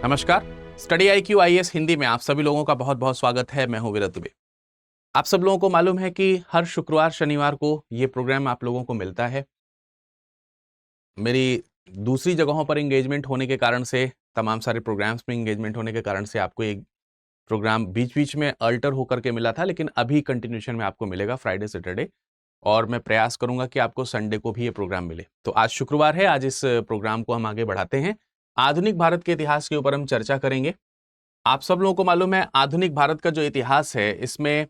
नमस्कार। Study IQ IAS Hindi में आप सभी लोगों का बहुत बहुत स्वागत है। मैं हूं विरत दुबे। आप सब लोगों को मालूम है कि हर शुक्रवार शनिवार को ये प्रोग्राम आप लोगों को मिलता है। मेरी दूसरी जगहों पर एंगेजमेंट होने के कारण से, तमाम सारे प्रोग्राम्स में एंगेजमेंट होने के कारण से आपको एक प्रोग्राम बीच बीच में अल्टर होकर के मिला था, लेकिन अभी कंटिन्यूशन में आपको मिलेगा फ्राइडे सैटरडे, और मैं प्रयास करूंगा कि आपको संडे को भी ये प्रोग्राम मिले। तो आज शुक्रवार है, आज इस प्रोग्राम को हम आगे बढ़ाते हैं। आधुनिक भारत के इतिहास के ऊपर हम चर्चा करेंगे। आप सब लोगों को मालूम है आधुनिक भारत का जो इतिहास है, इसमें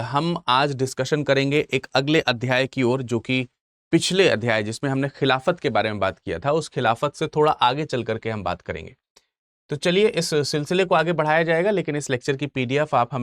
हम आज डिस्कशन करेंगे एक अगले अध्याय की ओर, जो कि पिछले अध्याय जिसमें हमने खिलाफत के बारे में बात किया था, उस खिलाफत से थोड़ा आगे चल करके हम बात करेंगे। तो चलिए इस सिलसिले को आगे बढ़ाया जाएगा, लेकिन इस लेक्चर की PDF आप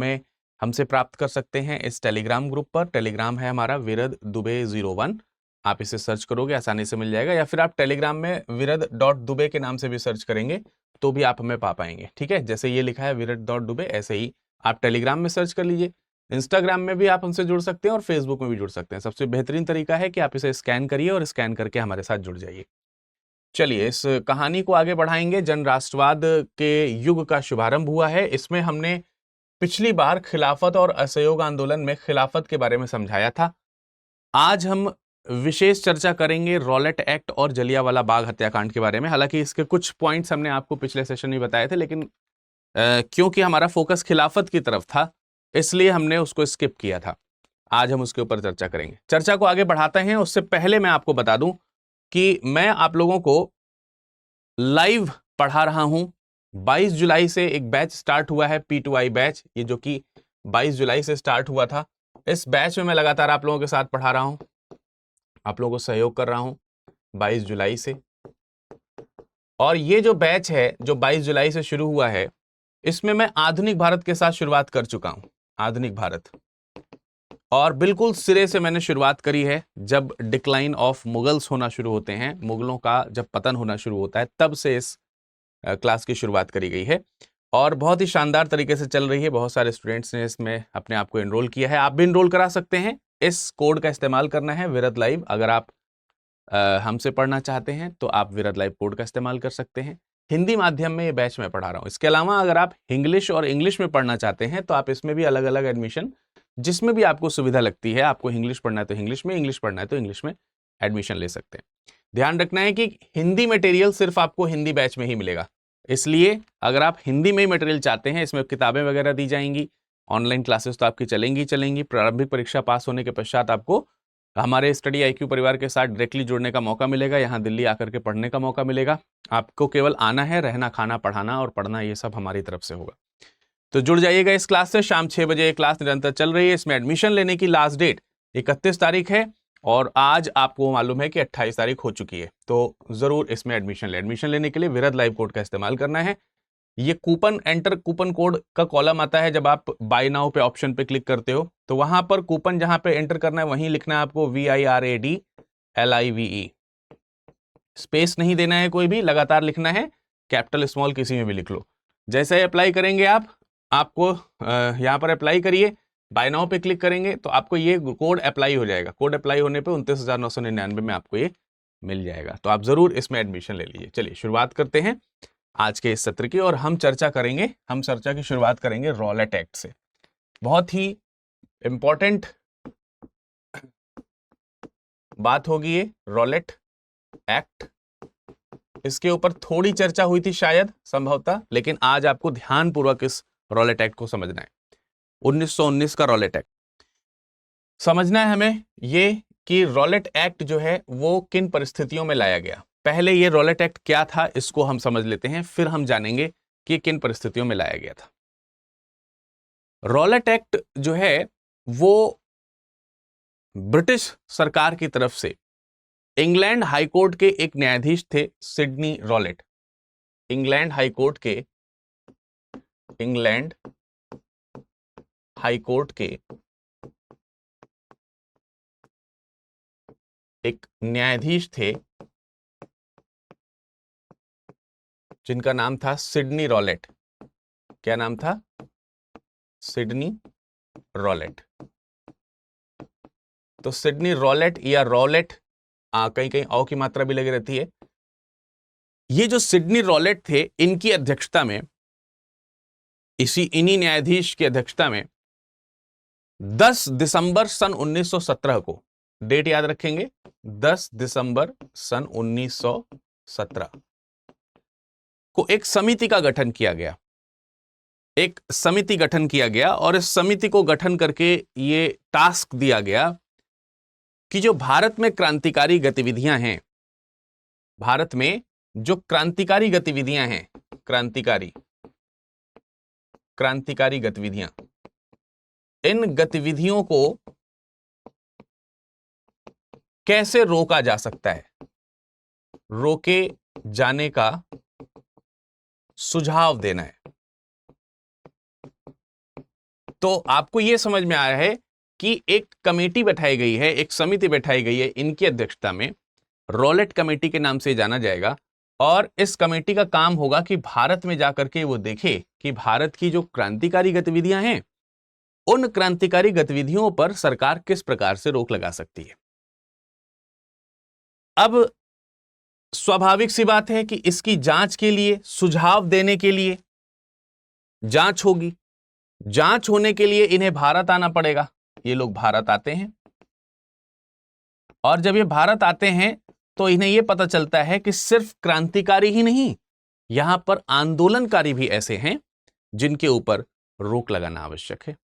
हमसे प्राप्त कर सकते हैं इस टेलीग्राम ग्रुप पर। टेलीग्राम है हमारा विरद दुबे 01। आप इसे सर्च करोगे आसानी से मिल जाएगा, या फिर आप टेलीग्राम में विरद.दुबे के नाम से भी सर्च करेंगे तो भी आप हमें पा पाएंगे। ठीक है, जैसे ये लिखा है विरद.दुबे, ऐसे ही आप टेलीग्राम में सर्च कर लीजिए। इंस्टाग्राम में भी आप हमसे जुड़ सकते हैं और फेसबुक में भी जुड़ सकते हैं। सबसे बेहतरीन तरीका है कि आप इसे स्कैन करिए और स्कैन करके हमारे साथ जुड़ जाइए। चलिए इस कहानी को आगे बढ़ाएंगे। जन राष्ट्रवाद के युग का शुभारंभ हुआ है। इसमें हमने पिछली बार खिलाफत और असहयोग आंदोलन में खिलाफत के बारे में समझाया था। आज हम विशेष चर्चा करेंगे रॉलेट एक्ट और जलियांवाला बाग हत्याकांड के बारे में। हालांकि इसके कुछ पॉइंट्स हमने आपको पिछले सेशन में बताए थे, लेकिन क्योंकि हमारा फोकस खिलाफत की तरफ था, इसलिए हमने उसको स्किप किया था। आज हम उसके ऊपर चर्चा करेंगे। चर्चा को आगे बढ़ाते हैं। उससे पहले मैं आपको बता दूं कि मैं आप लोगों को लाइव पढ़ा रहा हूं। 22 जुलाई से एक बैच स्टार्ट हुआ है, P2I बैच, ये जो कि 22 जुलाई से स्टार्ट हुआ था। इस बैच में मैं लगातार आप लोगों के साथ पढ़ा रहा हूं, आप लोगों को सहयोग कर रहा हूं 22 जुलाई से। और ये जो बैच है जो 22 जुलाई से शुरू हुआ है, इसमें मैं आधुनिक भारत के साथ शुरुआत कर चुका हूं। आधुनिक भारत, और बिल्कुल सिरे से मैंने शुरुआत करी है। जब डिक्लाइन ऑफ मुगल्स होना शुरू होते हैं, मुगलों का जब पतन होना शुरू होता है, तब से इस क्लास की शुरुआत करी गई है और बहुत ही शानदार तरीके से चल रही है। बहुत सारे स्टूडेंट्स ने इसमें अपने आप को एनरोल किया है। आप भी एनरोल करा सकते हैं। इस कोड का इस्तेमाल करना है, विरद लाइव। अगर आप हमसे पढ़ना चाहते हैं तो आप विरद लाइव कोड का इस्तेमाल कर सकते हैं। हिंदी माध्यम में ये बैच में पढ़ा रहा हूँ। इसके अलावा अगर आप इंग्लिश और इंग्लिश में पढ़ना चाहते हैं तो आप इसमें भी अलग अलग एडमिशन, जिसमें भी आपको सुविधा लगती है, आपको इंग्लिश पढ़ना है तो इंग्लिश में, इंग्लिश पढ़ना है तो इंग्लिश में एडमिशन ले सकते हैं। ध्यान रखना है कि हिंदी मटेरियल सिर्फ आपको हिंदी बैच में ही मिलेगा। इसलिए अगर आप हिंदी में ही मटेरियल चाहते हैं, इसमें किताबें वगैरह दी जाएंगी, ऑनलाइन क्लासेस तो आपकी चलेंगी। प्रारंभिक परीक्षा पास होने के पश्चात आपको हमारे स्टडी IQ परिवार के साथ डायरेक्टली जुड़ने का मौका मिलेगा। यहाँ दिल्ली आकर के पढ़ने का मौका मिलेगा। आपको केवल आना है, रहना, खाना, पढ़ाना और पढ़ना, ये सब हमारी तरफ से होगा। तो जुड़ जाइएगा इस क्लास से। शाम 6 बजे क्लास निरंतर चल रही है। इसमें एडमिशन लेने की लास्ट डेट 31 तारीख है और आज आपको मालूम है कि 28 तारीख हो चुकी है। तो जरूर इसमें एडमिशन ले। एडमिशन लेने के लिए विरद लाइव कोड का इस्तेमाल करना है। ये कूपन कोड का कॉलम आता है जब आप बाय नाउ पे ऑप्शन पे क्लिक करते हो, तो वहां पर कूपन जहां पे एंटर करना है वहीं लिखना है आपको VIRADLIVE। स्पेस नहीं देना है, कोई भी, लगातार लिखना है, कैपिटल स्मॉल किसी में भी लिख लो। जैसे ही अप्लाई करेंगे आपको यहाँ पर अप्लाई करिए, बाय नाउ पे क्लिक करेंगे तो आपको ये कोड अप्लाई हो जाएगा। कोड अप्लाई होने पे 29,999 में आपको ये मिल जाएगा। तो आप जरूर इसमें एडमिशन ले लीजिए। चलिए शुरुआत करते हैं आज के इस सत्र की, और हम चर्चा की शुरुआत करेंगे रॉलेट एक्ट से। बहुत ही इंपॉर्टेंट बात होगी ये रॉलेट एक्ट। इसके ऊपर थोड़ी चर्चा हुई थी शायद, संभवतः, लेकिन आज आपको ध्यानपूर्वक इस रॉलेट एक्ट को समझना है। 1919 का रॉलेट एक्ट समझना है हमें, ये कि रॉलेट एक्ट जो है वो किन परिस्थितियों में लाया गया। पहले ये रॉलेट एक्ट क्या था इसको हम समझ लेते हैं, फिर हम जानेंगे कि किन परिस्थितियों में लाया गया था। रॉलेट एक्ट जो है वो ब्रिटिश सरकार की तरफ से इंग्लैंड हाईकोर्ट के एक न्यायाधीश थे, सिडनी रॉलेट। इंग्लैंड हाईकोर्ट के एक न्यायाधीश थे जिनका नाम था सिडनी रॉलेट। क्या नाम था? Sydney Rowlatt. तो सिडनी रॉलेट या रॉलेट, कहीं कहीं औ की मात्रा भी लगी रहती है। ये जो सिडनी रॉलेट थे, इनकी अध्यक्षता में, इन्हीं न्यायाधीश की अध्यक्षता में 10 दिसंबर सन 1917 को, डेट याद रखेंगे, 10 दिसंबर सन 1917 को एक समिति का गठन किया गया। एक समिति गठन किया गया और इस समिति को गठन करके ये टास्क दिया गया कि जो भारत में क्रांतिकारी गतिविधियां हैं, भारत में जो क्रांतिकारी गतिविधियां हैं, क्रांतिकारी गतिविधियां, इन गतिविधियों को कैसे रोका जा सकता है, रोके जाने का सुझाव देना है। तो आपको यह समझ में आ रहा है कि एक कमेटी बैठाई गई है, एक समिति बैठाई गई है, इनकी अध्यक्षता में, रॉलेट कमेटी के नाम से जाना जाएगा। और इस कमेटी का काम होगा कि भारत में जाकर के वो देखे कि भारत की जो क्रांतिकारी गतिविधियां हैं, उन क्रांतिकारी गतिविधियों पर सरकार किस प्रकार से रोक लगा सकती है। अब स्वाभाविक सी बात है कि इसकी जांच के लिए, सुझाव देने के लिए जांच होगी। जांच होने के लिए इन्हें भारत आना पड़ेगा। ये लोग भारत आते हैं और जब ये भारत आते हैं तो इन्हें यह पता चलता है कि सिर्फ क्रांतिकारी ही नहीं, यहां पर आंदोलनकारी भी ऐसे हैं जिनके ऊपर रोक लगाना आवश्यक है।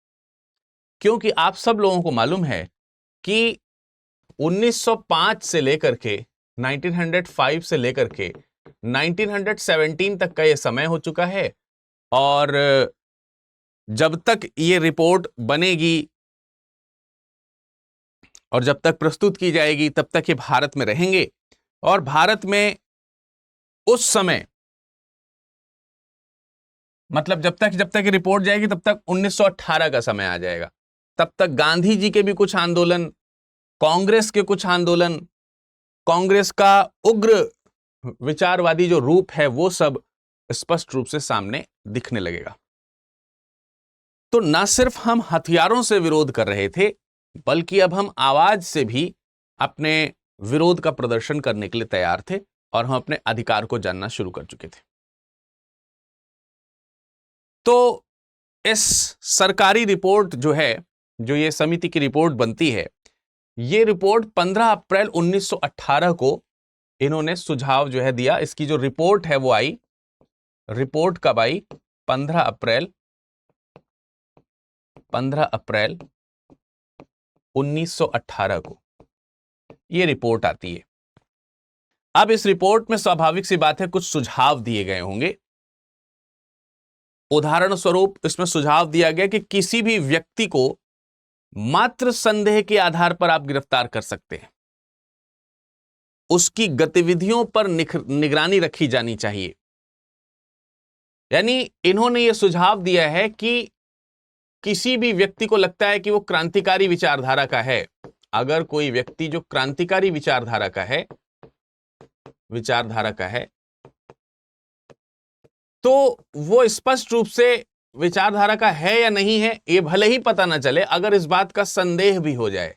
क्योंकि आप सब लोगों को मालूम है कि 1905 से लेकर के 1905 से लेकर के 1917 तक का यह समय हो चुका है और जब तक ये रिपोर्ट बनेगी और जब तक प्रस्तुत की जाएगी तब तक ये भारत में रहेंगे और भारत में उस समय, मतलब जब तक ये रिपोर्ट जाएगी तब तक 1918 का समय आ जाएगा। तब तक गांधी जी के भी कुछ आंदोलन, कांग्रेस के कुछ आंदोलन, कांग्रेस का उग्र विचारवादी जो रूप है वो सब स्पष्ट रूप से सामने दिखने लगेगा। तो ना सिर्फ हम हथियारों से विरोध कर रहे थे, बल्कि अब हम आवाज से भी अपने विरोध का प्रदर्शन करने के लिए तैयार थे और हम अपने अधिकार को जानना शुरू कर चुके थे। तो इस सरकारी रिपोर्ट जो है, जो ये समिति की रिपोर्ट बनती है, ये रिपोर्ट 15 अप्रैल 1918 को इन्होंने सुझाव जो है दिया। इसकी जो रिपोर्ट है वो आई, रिपोर्ट कब आई? 15 अप्रैल 1918 को ये रिपोर्ट आती है। अब इस रिपोर्ट में स्वाभाविक सी बात है कुछ सुझाव दिए गए होंगे। उदाहरण स्वरूप इसमें सुझाव दिया गया कि किसी भी व्यक्ति को मात्र संदेह के आधार पर आप गिरफ्तार कर सकते हैं, उसकी गतिविधियों पर निगरानी रखी जानी चाहिए। यानी इन्होंने यह सुझाव दिया है कि किसी भी व्यक्ति को लगता है कि वो क्रांतिकारी विचारधारा का है, अगर कोई व्यक्ति जो क्रांतिकारी विचारधारा का है तो वो स्पष्ट रूप से विचारधारा का है या नहीं है ये भले ही पता ना चले, अगर इस बात का संदेह भी हो जाए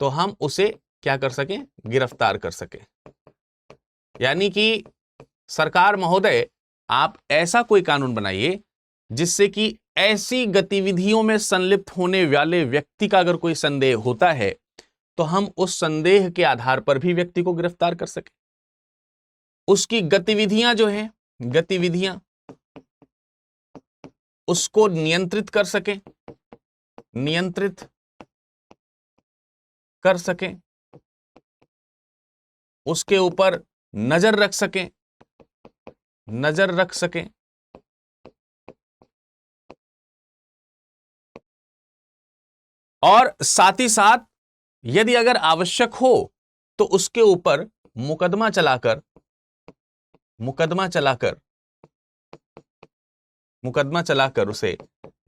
तो हम उसे क्या कर सकें? गिरफ्तार कर सकें। यानी कि सरकार महोदय, आप ऐसा कोई कानून बनाइए जिससे कि ऐसी गतिविधियों में संलिप्त होने वाले व्यक्ति का अगर कोई संदेह होता है तो हम उस संदेह के आधार पर भी व्यक्ति को गिरफ्तार कर सकें। उसकी गतिविधियां जो हैं, गतिविधियां उसको नियंत्रित कर सकें, उसके ऊपर नजर रख सकें, और साथ ही साथ यदि अगर आवश्यक हो तो उसके ऊपर मुकदमा चलाकर उसे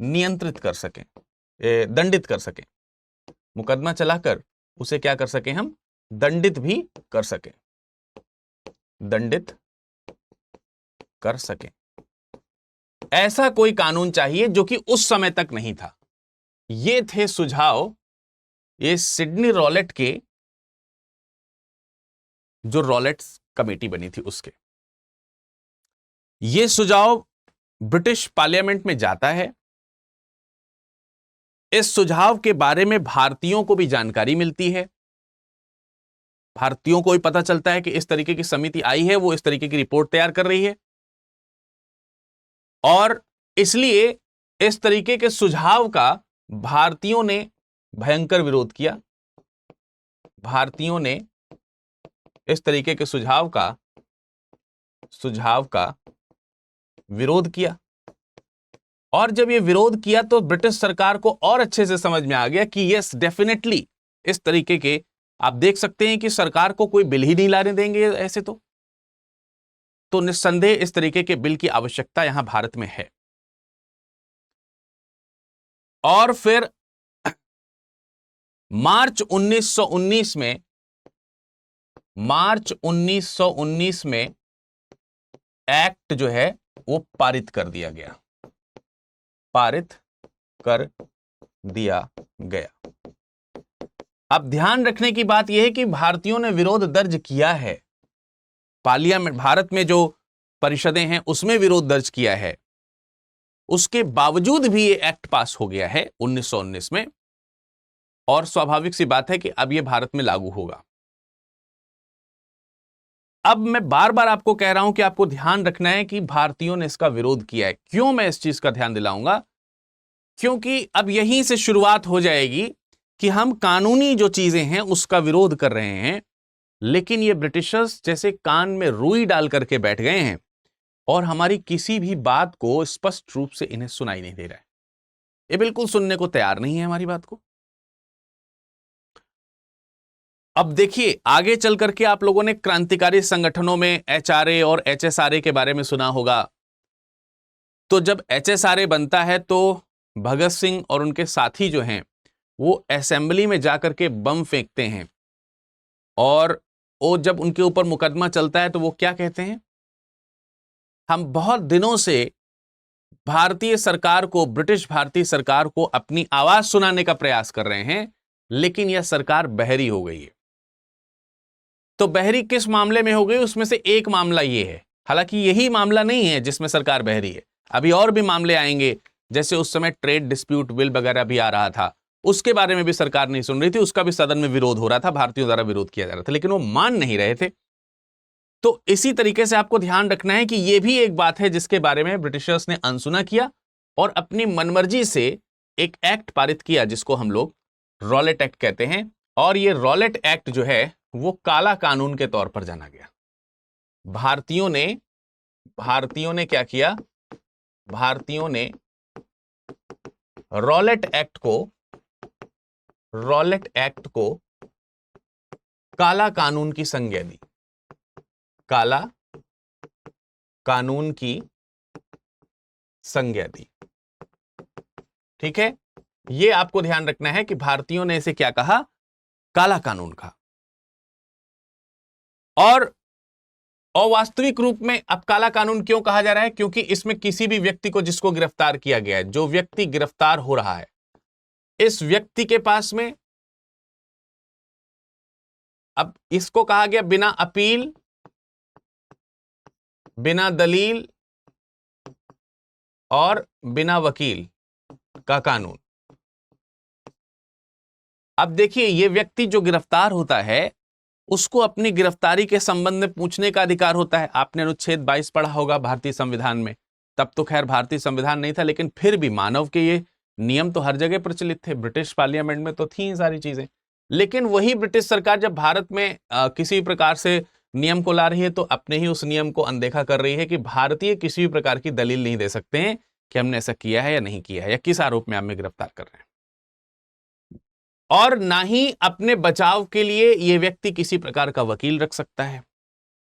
नियंत्रित कर सकें, दंडित कर सकें। मुकदमा चलाकर उसे क्या कर सकें? हम दंडित भी कर सकें। ऐसा कोई कानून चाहिए जो कि उस समय तक नहीं था। ये थे सुझाव ये सिडनी रॉलेट के, जो रॉलेट कमेटी बनी थी उसके। यह सुझाव ब्रिटिश पार्लियामेंट में जाता है। इस सुझाव के बारे में भारतीयों को भी जानकारी मिलती है। भारतीयों को भी पता चलता है कि इस तरीके की समिति आई है, वो इस तरीके की रिपोर्ट तैयार कर रही है, और इसलिए इस तरीके के सुझाव का भारतीयों ने भयंकर विरोध किया। भारतीयों ने इस तरीके के सुझाव का विरोध किया, और जब ये विरोध किया तो ब्रिटिश सरकार को और अच्छे से समझ में आ गया कि यस डेफिनेटली इस तरीके के, आप देख सकते हैं कि सरकार को कोई बिल ही नहीं लाने देंगे ऐसे, तो निस्संदेह इस तरीके के बिल की आवश्यकता यहां भारत में है। और फिर मार्च 1919 में एक्ट जो है वो पारित कर दिया गया। अब ध्यान रखने की बात यह है कि भारतीयों ने विरोध दर्ज किया है, पार्लियामेंट, भारत में जो परिषदें हैं उसमें विरोध दर्ज किया है, उसके बावजूद भी ये एक्ट पास हो गया है 1919 में, और स्वाभाविक सी बात है कि अब ये भारत में लागू होगा। अब मैं बार बार आपको कह रहा हूं कि आपको ध्यान रखना है कि भारतीयों ने इसका विरोध किया है। क्यों मैं इस चीज का ध्यान दिलाऊंगा? क्योंकि अब यहीं से शुरुआत हो जाएगी कि हम कानूनी जो चीजें हैं उसका विरोध कर रहे हैं, लेकिन ये ब्रिटिशर्स जैसे कान में रुई डाल करके बैठ गए हैं और हमारी किसी भी बात को स्पष्ट रूप से इन्हें सुनाई नहीं दे रहा है। ये बिल्कुल सुनने को तैयार नहीं है हमारी बात को। अब देखिए, आगे चल करके आप लोगों ने क्रांतिकारी संगठनों में एचआरए और एचएसआरए के बारे में सुना होगा। तो जब एचएसआरए बनता है तो भगत सिंह और उनके साथी जो हैं वो असेंबली में जाकर के बम फेंकते हैं, और वो जब उनके ऊपर मुकदमा चलता है तो वो क्या कहते हैं, हम बहुत दिनों से भारतीय सरकार को, ब्रिटिश भारतीय सरकार को अपनी आवाज सुनाने का प्रयास कर रहे हैं, लेकिन यह सरकार बहरी हो गई है। तो बहरी किस मामले में हो गई? उसमें से एक मामला ये है, हालांकि यही मामला नहीं है जिसमें सरकार बहरी है, अभी और भी मामले आएंगे। जैसे उस समय ट्रेड डिस्प्यूट बिल वगैरह भी आ रहा था, उसके बारे में भी सरकार नहीं सुन रही थी, उसका भी सदन में विरोध हो रहा था, भारतीयों द्वारा विरोध किया जा रहा था, लेकिन वो मान नहीं रहे थे। तो इसी तरीके से आपको ध्यान रखना है कि यह भी एक बात है जिसके बारे में ब्रिटिशर्स ने अनसुना किया और अपनी मनमर्जी से एक एक्ट पारित किया जिसको हम लोग रॉलेट एक्ट कहते हैं। और ये रॉलेट एक्ट जो है वो काला कानून के तौर पर जाना गया। भारतीयों ने क्या किया? भारतीयों ने रॉलेट एक्ट को काला कानून की संज्ञा दी, काला कानून की संज्ञा दी। ठीक है, यह आपको ध्यान रखना है कि भारतीयों ने इसे क्या कहा? काला कानून कहा। और अवास्तविक रूप में अब काला कानून क्यों कहा जा रहा है? क्योंकि इसमें किसी भी व्यक्ति को जिसको गिरफ्तार किया गया है, जो व्यक्ति गिरफ्तार हो रहा है, इस व्यक्ति के पास में अब इसको कहा गया बिना अपील, बिना दलील और बिना वकील का कानून। अब देखिए, यह व्यक्ति जो गिरफ्तार होता है उसको अपनी गिरफ्तारी के संबंध में पूछने का अधिकार होता है। आपने अनुच्छेद 22 पढ़ा होगा भारतीय संविधान में, तब तो खैर भारतीय संविधान नहीं था, लेकिन फिर भी मानव के ये नियम तो हर जगह प्रचलित थे, ब्रिटिश पार्लियामेंट में तो थी ये सारी चीजें। लेकिन वही ब्रिटिश सरकार जब भारत में किसी प्रकार से नियम को ला रही है तो अपने ही उस नियम को अनदेखा कर रही है कि भारतीय किसी भी प्रकार की दलील नहीं दे सकते हैं कि हमने ऐसा किया है या नहीं किया है, या किस आरोप में हमें गिरफ्तार कर रहे हैं। और ना ही अपने बचाव के लिए यह व्यक्ति किसी प्रकार का वकील रख सकता है।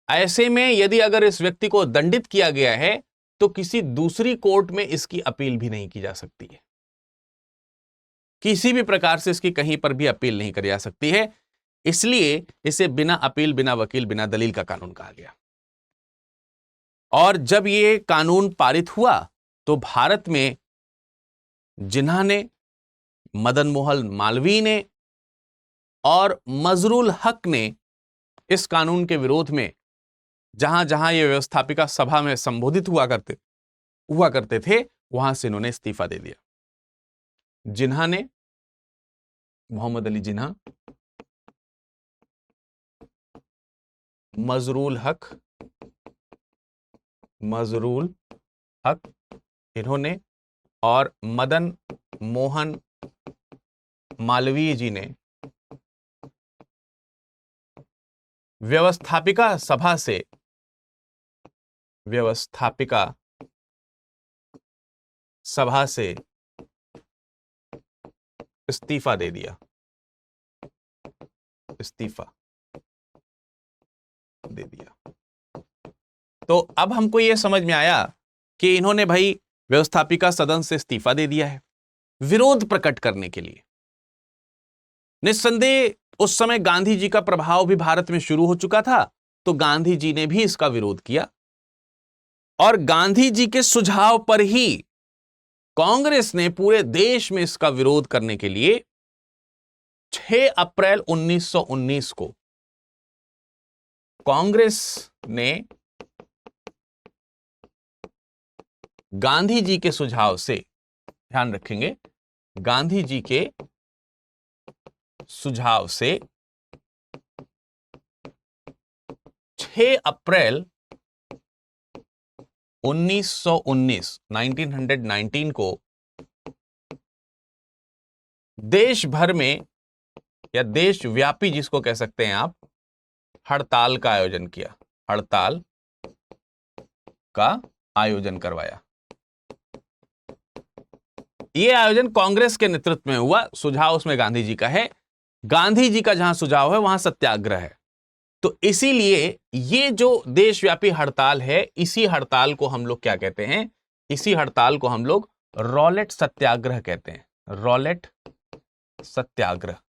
ऐसे में यदि अगर इस व्यक्ति को दंडित किया गया है तो किसी दूसरी कोर्ट में इसकी अपील भी नहीं की जा सकती है, किसी भी प्रकार से इसकी कहीं पर भी अपील नहीं करी जा सकती है। इसलिए इसे बिना अपील, बिना वकील, बिना दलील का कानून कहा गया। और जब यह कानून पारित हुआ तो भारत में जिन्होंने मदन मोहन मालवीय ने और मजरूल हक ने इस कानून के विरोध में जहां जहां ये व्यवस्थापिका सभा में संबोधित हुआ करते थे, वहां से इन्होंने इस्तीफा दे दिया। जिन्हा ने, मोहम्मद अली जिन्हा, मजरूल हक इन्होंने, और मदन मोहन मालवीय जी ने व्यवस्थापिका सभा से इस्तीफा दे दिया। तो अब हमको यह समझ में आया कि इन्होंने भाई व्यवस्थापिका सदन से इस्तीफा दे दिया है विरोध प्रकट करने के लिए। निस्संदेह उस समय गांधी जी का प्रभाव भी भारत में शुरू हो चुका था, तो गांधी जी ने भी इसका विरोध किया, और गांधी जी के सुझाव पर ही कांग्रेस ने पूरे देश में इसका विरोध करने के लिए 6 अप्रैल 1919 को कांग्रेस ने गांधी जी के सुझाव से, ध्यान रखेंगे, गांधी जी के सुझाव से 6 अप्रैल 1919 को देश भर में, या देशव्यापी जिसको कह सकते हैं आप, हड़ताल का आयोजन करवाया। यह आयोजन कांग्रेस के नेतृत्व में हुआ। सुझाव उसमें गांधी जी का है। गांधी जी का जहां सुझाव है वहां सत्याग्रह है, तो इसीलिए ये जो देशव्यापी हड़ताल है, इसी हड़ताल को हम लोग क्या कहते हैं? इसी हड़ताल को हम लोग रॉलेट सत्याग्रह कहते हैं। रॉलेट सत्याग्रह।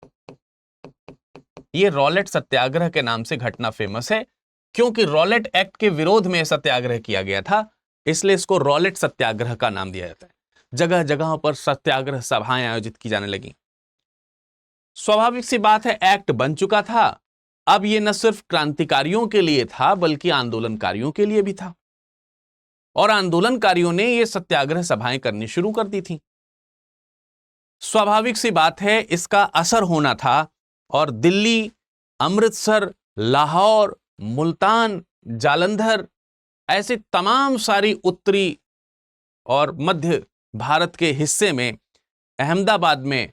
ये रॉलेट सत्याग्रह के नाम से घटना फेमस है, क्योंकि रॉलेट एक्ट के विरोध में सत्याग्रह किया गया था, इसलिए इसको रॉलेट सत्याग्रह का नाम दिया जाता है। जगह जगह पर सत्याग्रह सभाएं आयोजित की जाने लगी। स्वाभाविक सी बात है, एक्ट बन चुका था। अब यह न सिर्फ क्रांतिकारियों के लिए था, बल्कि आंदोलनकारियों के लिए भी था, और आंदोलनकारियों ने यह सत्याग्रह सभाएं करनी शुरू कर दी थी। स्वाभाविक सी बात है, इसका असर होना था, और दिल्ली, अमृतसर, लाहौर, मुल्तान, जालंधर, ऐसे तमाम सारी उत्तरी और मध्य भारत के हिस्से में, अहमदाबाद में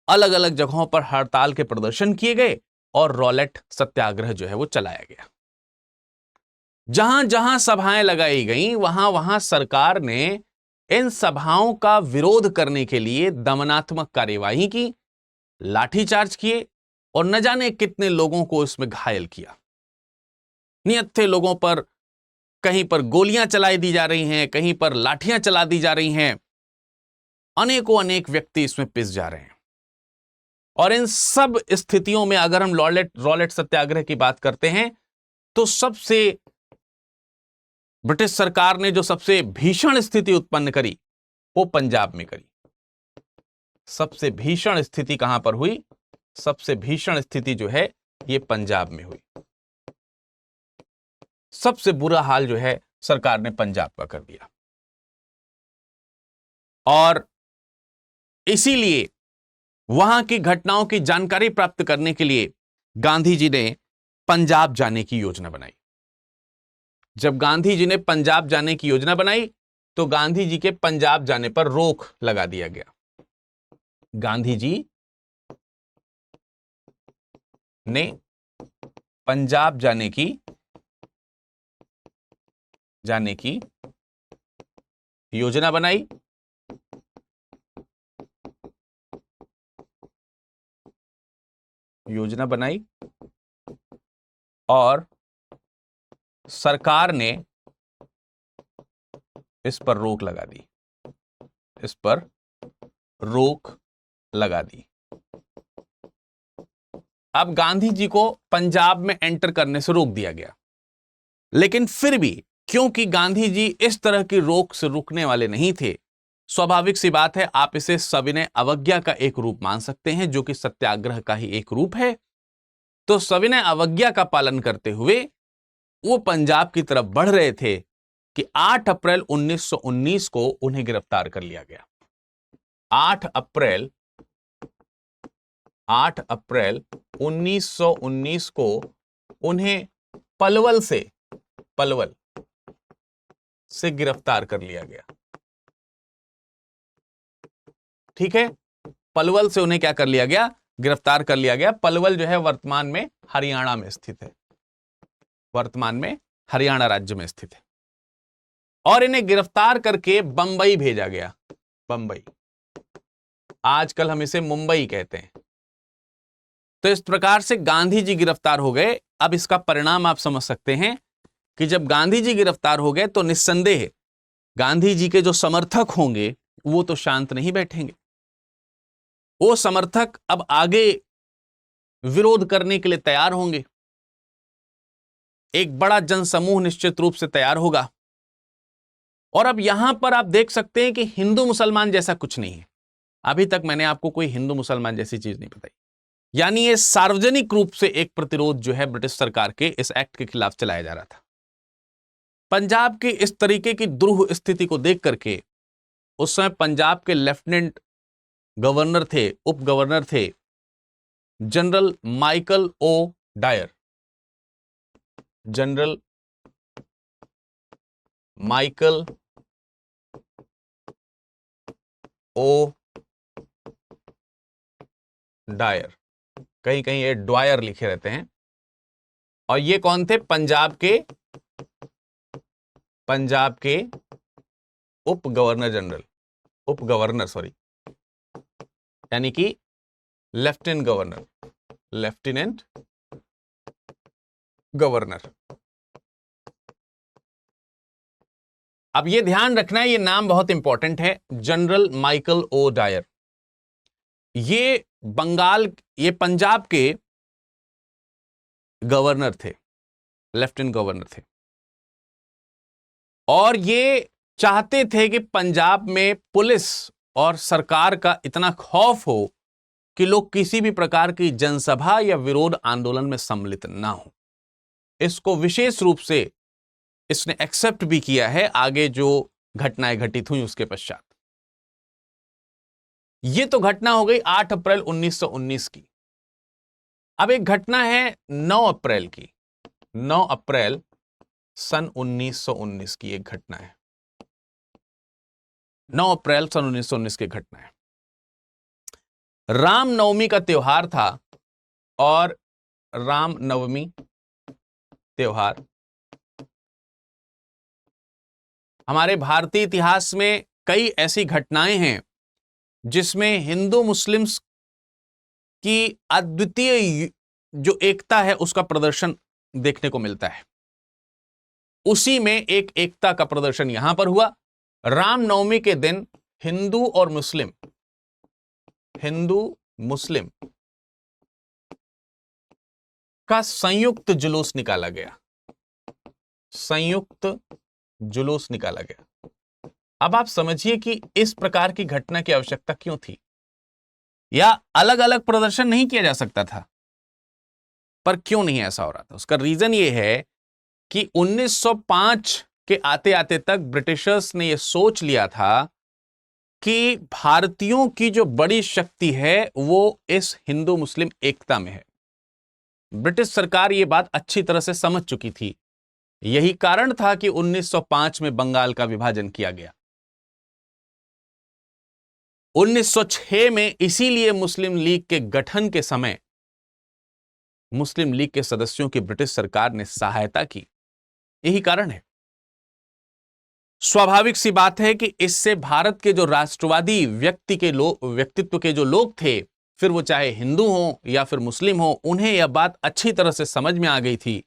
अलग अलग जगहों पर हड़ताल के प्रदर्शन किए गए, और रॉलेट सत्याग्रह जो है वो चलाया गया। जहां जहां सभाएं लगाई गईं, वहां वहां सरकार ने इन सभाओं का विरोध करने के लिए दमनात्मक कार्यवाही की, लाठीचार्ज किए, और न जाने कितने लोगों को इसमें घायल किया। निहत्थे लोगों पर कहीं पर गोलियां चलाई दी जा रही हैं, कहीं पर लाठियां चला दी जा रही हैं, अनेकों अनेक व्यक्ति इसमें पिस जा रहे हैं। और इन सब स्थितियों में अगर हम रॉलेट सत्याग्रह की बात करते हैं, तो ब्रिटिश सरकार ने जो सबसे भीषण स्थिति उत्पन्न करी, वो पंजाब में करी। सबसे भीषण स्थिति कहां पर हुई? सबसे भीषण स्थिति जो है ये पंजाब में हुई। सबसे बुरा हाल जो है सरकार ने पंजाब का कर दिया, और इसीलिए वहां की घटनाओं की जानकारी प्राप्त करने के लिए गांधी जी ने पंजाब जाने की योजना बनाई। जब गांधी जी ने पंजाब जाने की योजना बनाई, तो गांधी जी के पंजाब जाने पर रोक लगा दिया गया। गांधी जी ने पंजाब जाने की योजना बनाई, और सरकार ने इस पर रोक लगा दी। अब गांधी जी को पंजाब में एंटर करने से रोक दिया गया, लेकिन फिर भी क्योंकि गांधी जी इस तरह की रोक से रुकने वाले नहीं थे, स्वाभाविक सी बात है, आप इसे सविनय अवज्ञा का एक रूप मान सकते हैं, जो कि सत्याग्रह का ही एक रूप है। तो सविनय अवज्ञा का पालन करते हुए वो पंजाब की तरफ बढ़ रहे थे कि 8 अप्रैल 1919 को उन्हें गिरफ्तार कर लिया गया। 8 अप्रैल 1919 को उन्हें पलवल से गिरफ्तार कर लिया गया। ठीक है, पलवल से उन्हें क्या कर लिया गया? गिरफ्तार कर लिया गया। पलवल जो है वर्तमान में हरियाणा में स्थित है, वर्तमान में हरियाणा राज्य में स्थित है। और इन्हें गिरफ्तार करके बंबई भेजा गया। बंबई, आजकल हम इसे मुंबई कहते हैं। तो इस प्रकार से गांधी जी गिरफ्तार हो गए। अब इसका परिणाम आप समझ सकते हैं कि जब गांधी जी गिरफ्तार हो गए तो निस्संदेह गांधी जी के जो समर्थक होंगे वो तो शांत नहीं बैठेंगे। वो समर्थक अब आगे विरोध करने के लिए तैयार होंगे। एक बड़ा जनसमूह निश्चित रूप से तैयार होगा। और अब यहां पर आप देख सकते हैं कि हिंदू मुसलमान जैसा कुछ नहीं है। अभी तक मैंने आपको कोई हिंदू मुसलमान जैसी चीज नहीं बताई। यानी ये सार्वजनिक रूप से एक प्रतिरोध जो है ब्रिटिश सरकार के इस एक्ट के खिलाफ चलाया जा रहा था। पंजाब की इस तरीके की दुरूह स्थिति को देख करके उस समय पंजाब के लेफ्टिनेंट गवर्नर थे, उप गवर्नर थे general Michael O'Dwyer. General Michael O'Dwyer, कहीं कहीं ये ड्वायर लिखे रहते हैं। और ये कौन थे? पंजाब के उप गवर्नर सॉरी, यानी कि लेफ्टिनेंट गवर्नर। अब ये ध्यान रखना है, ये नाम बहुत इंपॉर्टेंट है, जनरल माइकल ओ डायर। ये पंजाब के गवर्नर थे, लेफ्टिनेंट गवर्नर थे। और ये चाहते थे कि पंजाब में पुलिस और सरकार का इतना खौफ हो कि लोग किसी भी प्रकार की जनसभा या विरोध आंदोलन में सम्मिलित ना हो। इसको विशेष रूप से इसने एक्सेप्ट भी किया है आगे जो घटनाएं घटित हुई उसके पश्चात। यह तो घटना हो गई 8 अप्रैल 1919 की। अब एक घटना है 9 अप्रैल की। 9 अप्रैल सन 1919 की एक घटना है। 9 अप्रैल सन 1919 की घटना है। रामनवमी का त्योहार था और रामनवमी त्योहार हमारे भारतीय इतिहास में कई ऐसी घटनाएं हैं जिसमें हिंदू मुस्लिम्स की अद्वितीय जो एकता है उसका प्रदर्शन देखने को मिलता है। उसी में एक एकता का प्रदर्शन यहां पर हुआ। रामनवमी के दिन हिंदू मुस्लिम का संयुक्त जुलूस निकाला गया। अब आप समझिए कि इस प्रकार की घटना की आवश्यकता क्यों थी, या अलग अलग प्रदर्शन नहीं किया जा सकता था, पर क्यों नहीं ऐसा हो रहा था? उसका रीजन यह है कि 1905 के आते आते तक ब्रिटिशर्स ने यह सोच लिया था कि भारतीयों की जो बड़ी शक्ति है वो इस हिंदू मुस्लिम एकता में है। ब्रिटिश सरकार यह बात अच्छी तरह से समझ चुकी थी। यही कारण था कि 1905 में बंगाल का विभाजन किया गया। 1906 में इसीलिए मुस्लिम लीग के गठन के समय मुस्लिम लीग के सदस्यों की ब्रिटिश सरकार ने सहायता की। यही कारण है। स्वाभाविक सी बात है कि इससे भारत के जो राष्ट्रवादी व्यक्तित्व के जो लोग थे, फिर वो चाहे हिंदू हो या फिर मुस्लिम हो, उन्हें यह बात अच्छी तरह से समझ में आ गई थी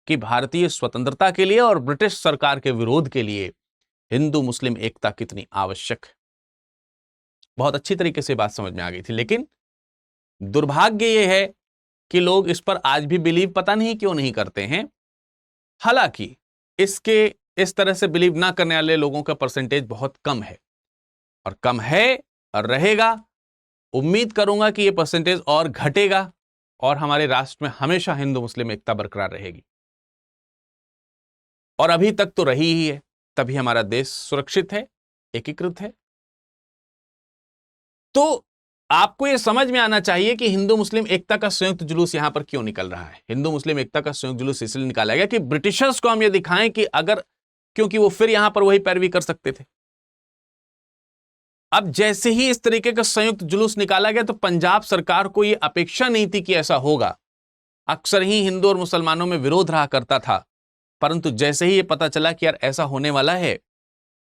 कि भारतीय स्वतंत्रता के लिए और ब्रिटिश सरकार के विरोध के लिए हिंदू मुस्लिम एकता कितनी आवश्यक है। बहुत अच्छी तरीके से बात समझ में आ गई थी। लेकिन दुर्भाग्य यह है कि लोग इस पर आज भी बिलीव पता नहीं क्यों नहीं करते हैं। हालांकि इस तरह से बिलीव ना करने वाले लोगों का परसेंटेज बहुत कम है और रहेगा। उम्मीद करूंगा कि यह परसेंटेज और घटेगा और हमारे राष्ट्र में हमेशा हिंदू मुस्लिम एकता बरकरार रहेगी। और अभी तक तो रही ही है, तभी हमारा देश सुरक्षित है, एकीकृत है। तो आपको यह समझ में आना चाहिए कि हिंदू मुस्लिम एकता का संयुक्त जुलूस यहां पर क्यों निकल रहा है। हिंदू मुस्लिम एकता का संयुक्त जुलूस इसलिए निकाला गया कि ब्रिटिशर्स को हम यह दिखाएं कि अगर, क्योंकि वो फिर यहां पर वही पैरवी कर सकते थे। अब जैसे ही इस तरीके का संयुक्त जुलूस निकाला गया तो पंजाब सरकार को यह अपेक्षा नहीं थी कि ऐसा होगा। अक्सर ही हिंदू और मुसलमानों में विरोध रहा करता था, परंतु जैसे ही यह पता चला कि यार ऐसा होने वाला है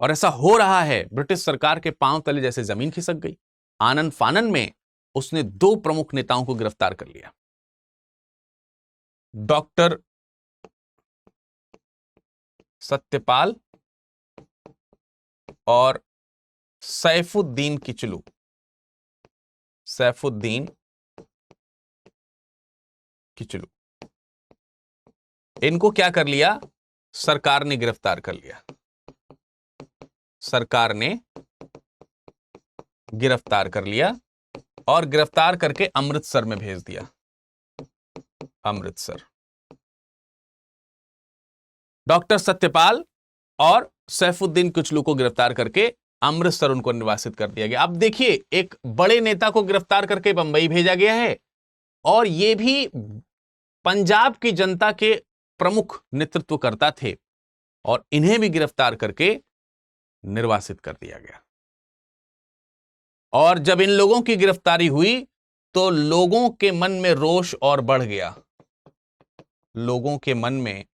और ऐसा हो रहा है, ब्रिटिश सरकार के पांव तले जैसे जमीन खिसक गई। आनन फानन में उसने 2 प्रमुख नेताओं को गिरफ्तार कर लिया, डॉक्टर सत्यपाल और सैफुद्दीन किचलू। सैफुद्दीन किचलू, इनको क्या कर लिया? सरकार ने गिरफ्तार कर लिया। सरकार ने गिरफ्तार कर लिया और गिरफ्तार करके अमृतसर में भेज दिया। अमृतसर। डॉक्टर सत्यपाल और सैफुद्दीन किचलू को गिरफ्तार करके अमृतसर उनको निर्वासित कर दिया गया। अब देखिए, एक बड़े नेता को गिरफ्तार करके बंबई भेजा गया है और यह भी पंजाब की जनता के प्रमुख नेतृत्वकर्ता थे और इन्हें भी गिरफ्तार करके निर्वासित कर दिया गया। और जब इन लोगों की गिरफ्तारी हुई तो लोगों के मन में रोष और बढ़ गया। लोगों के मन में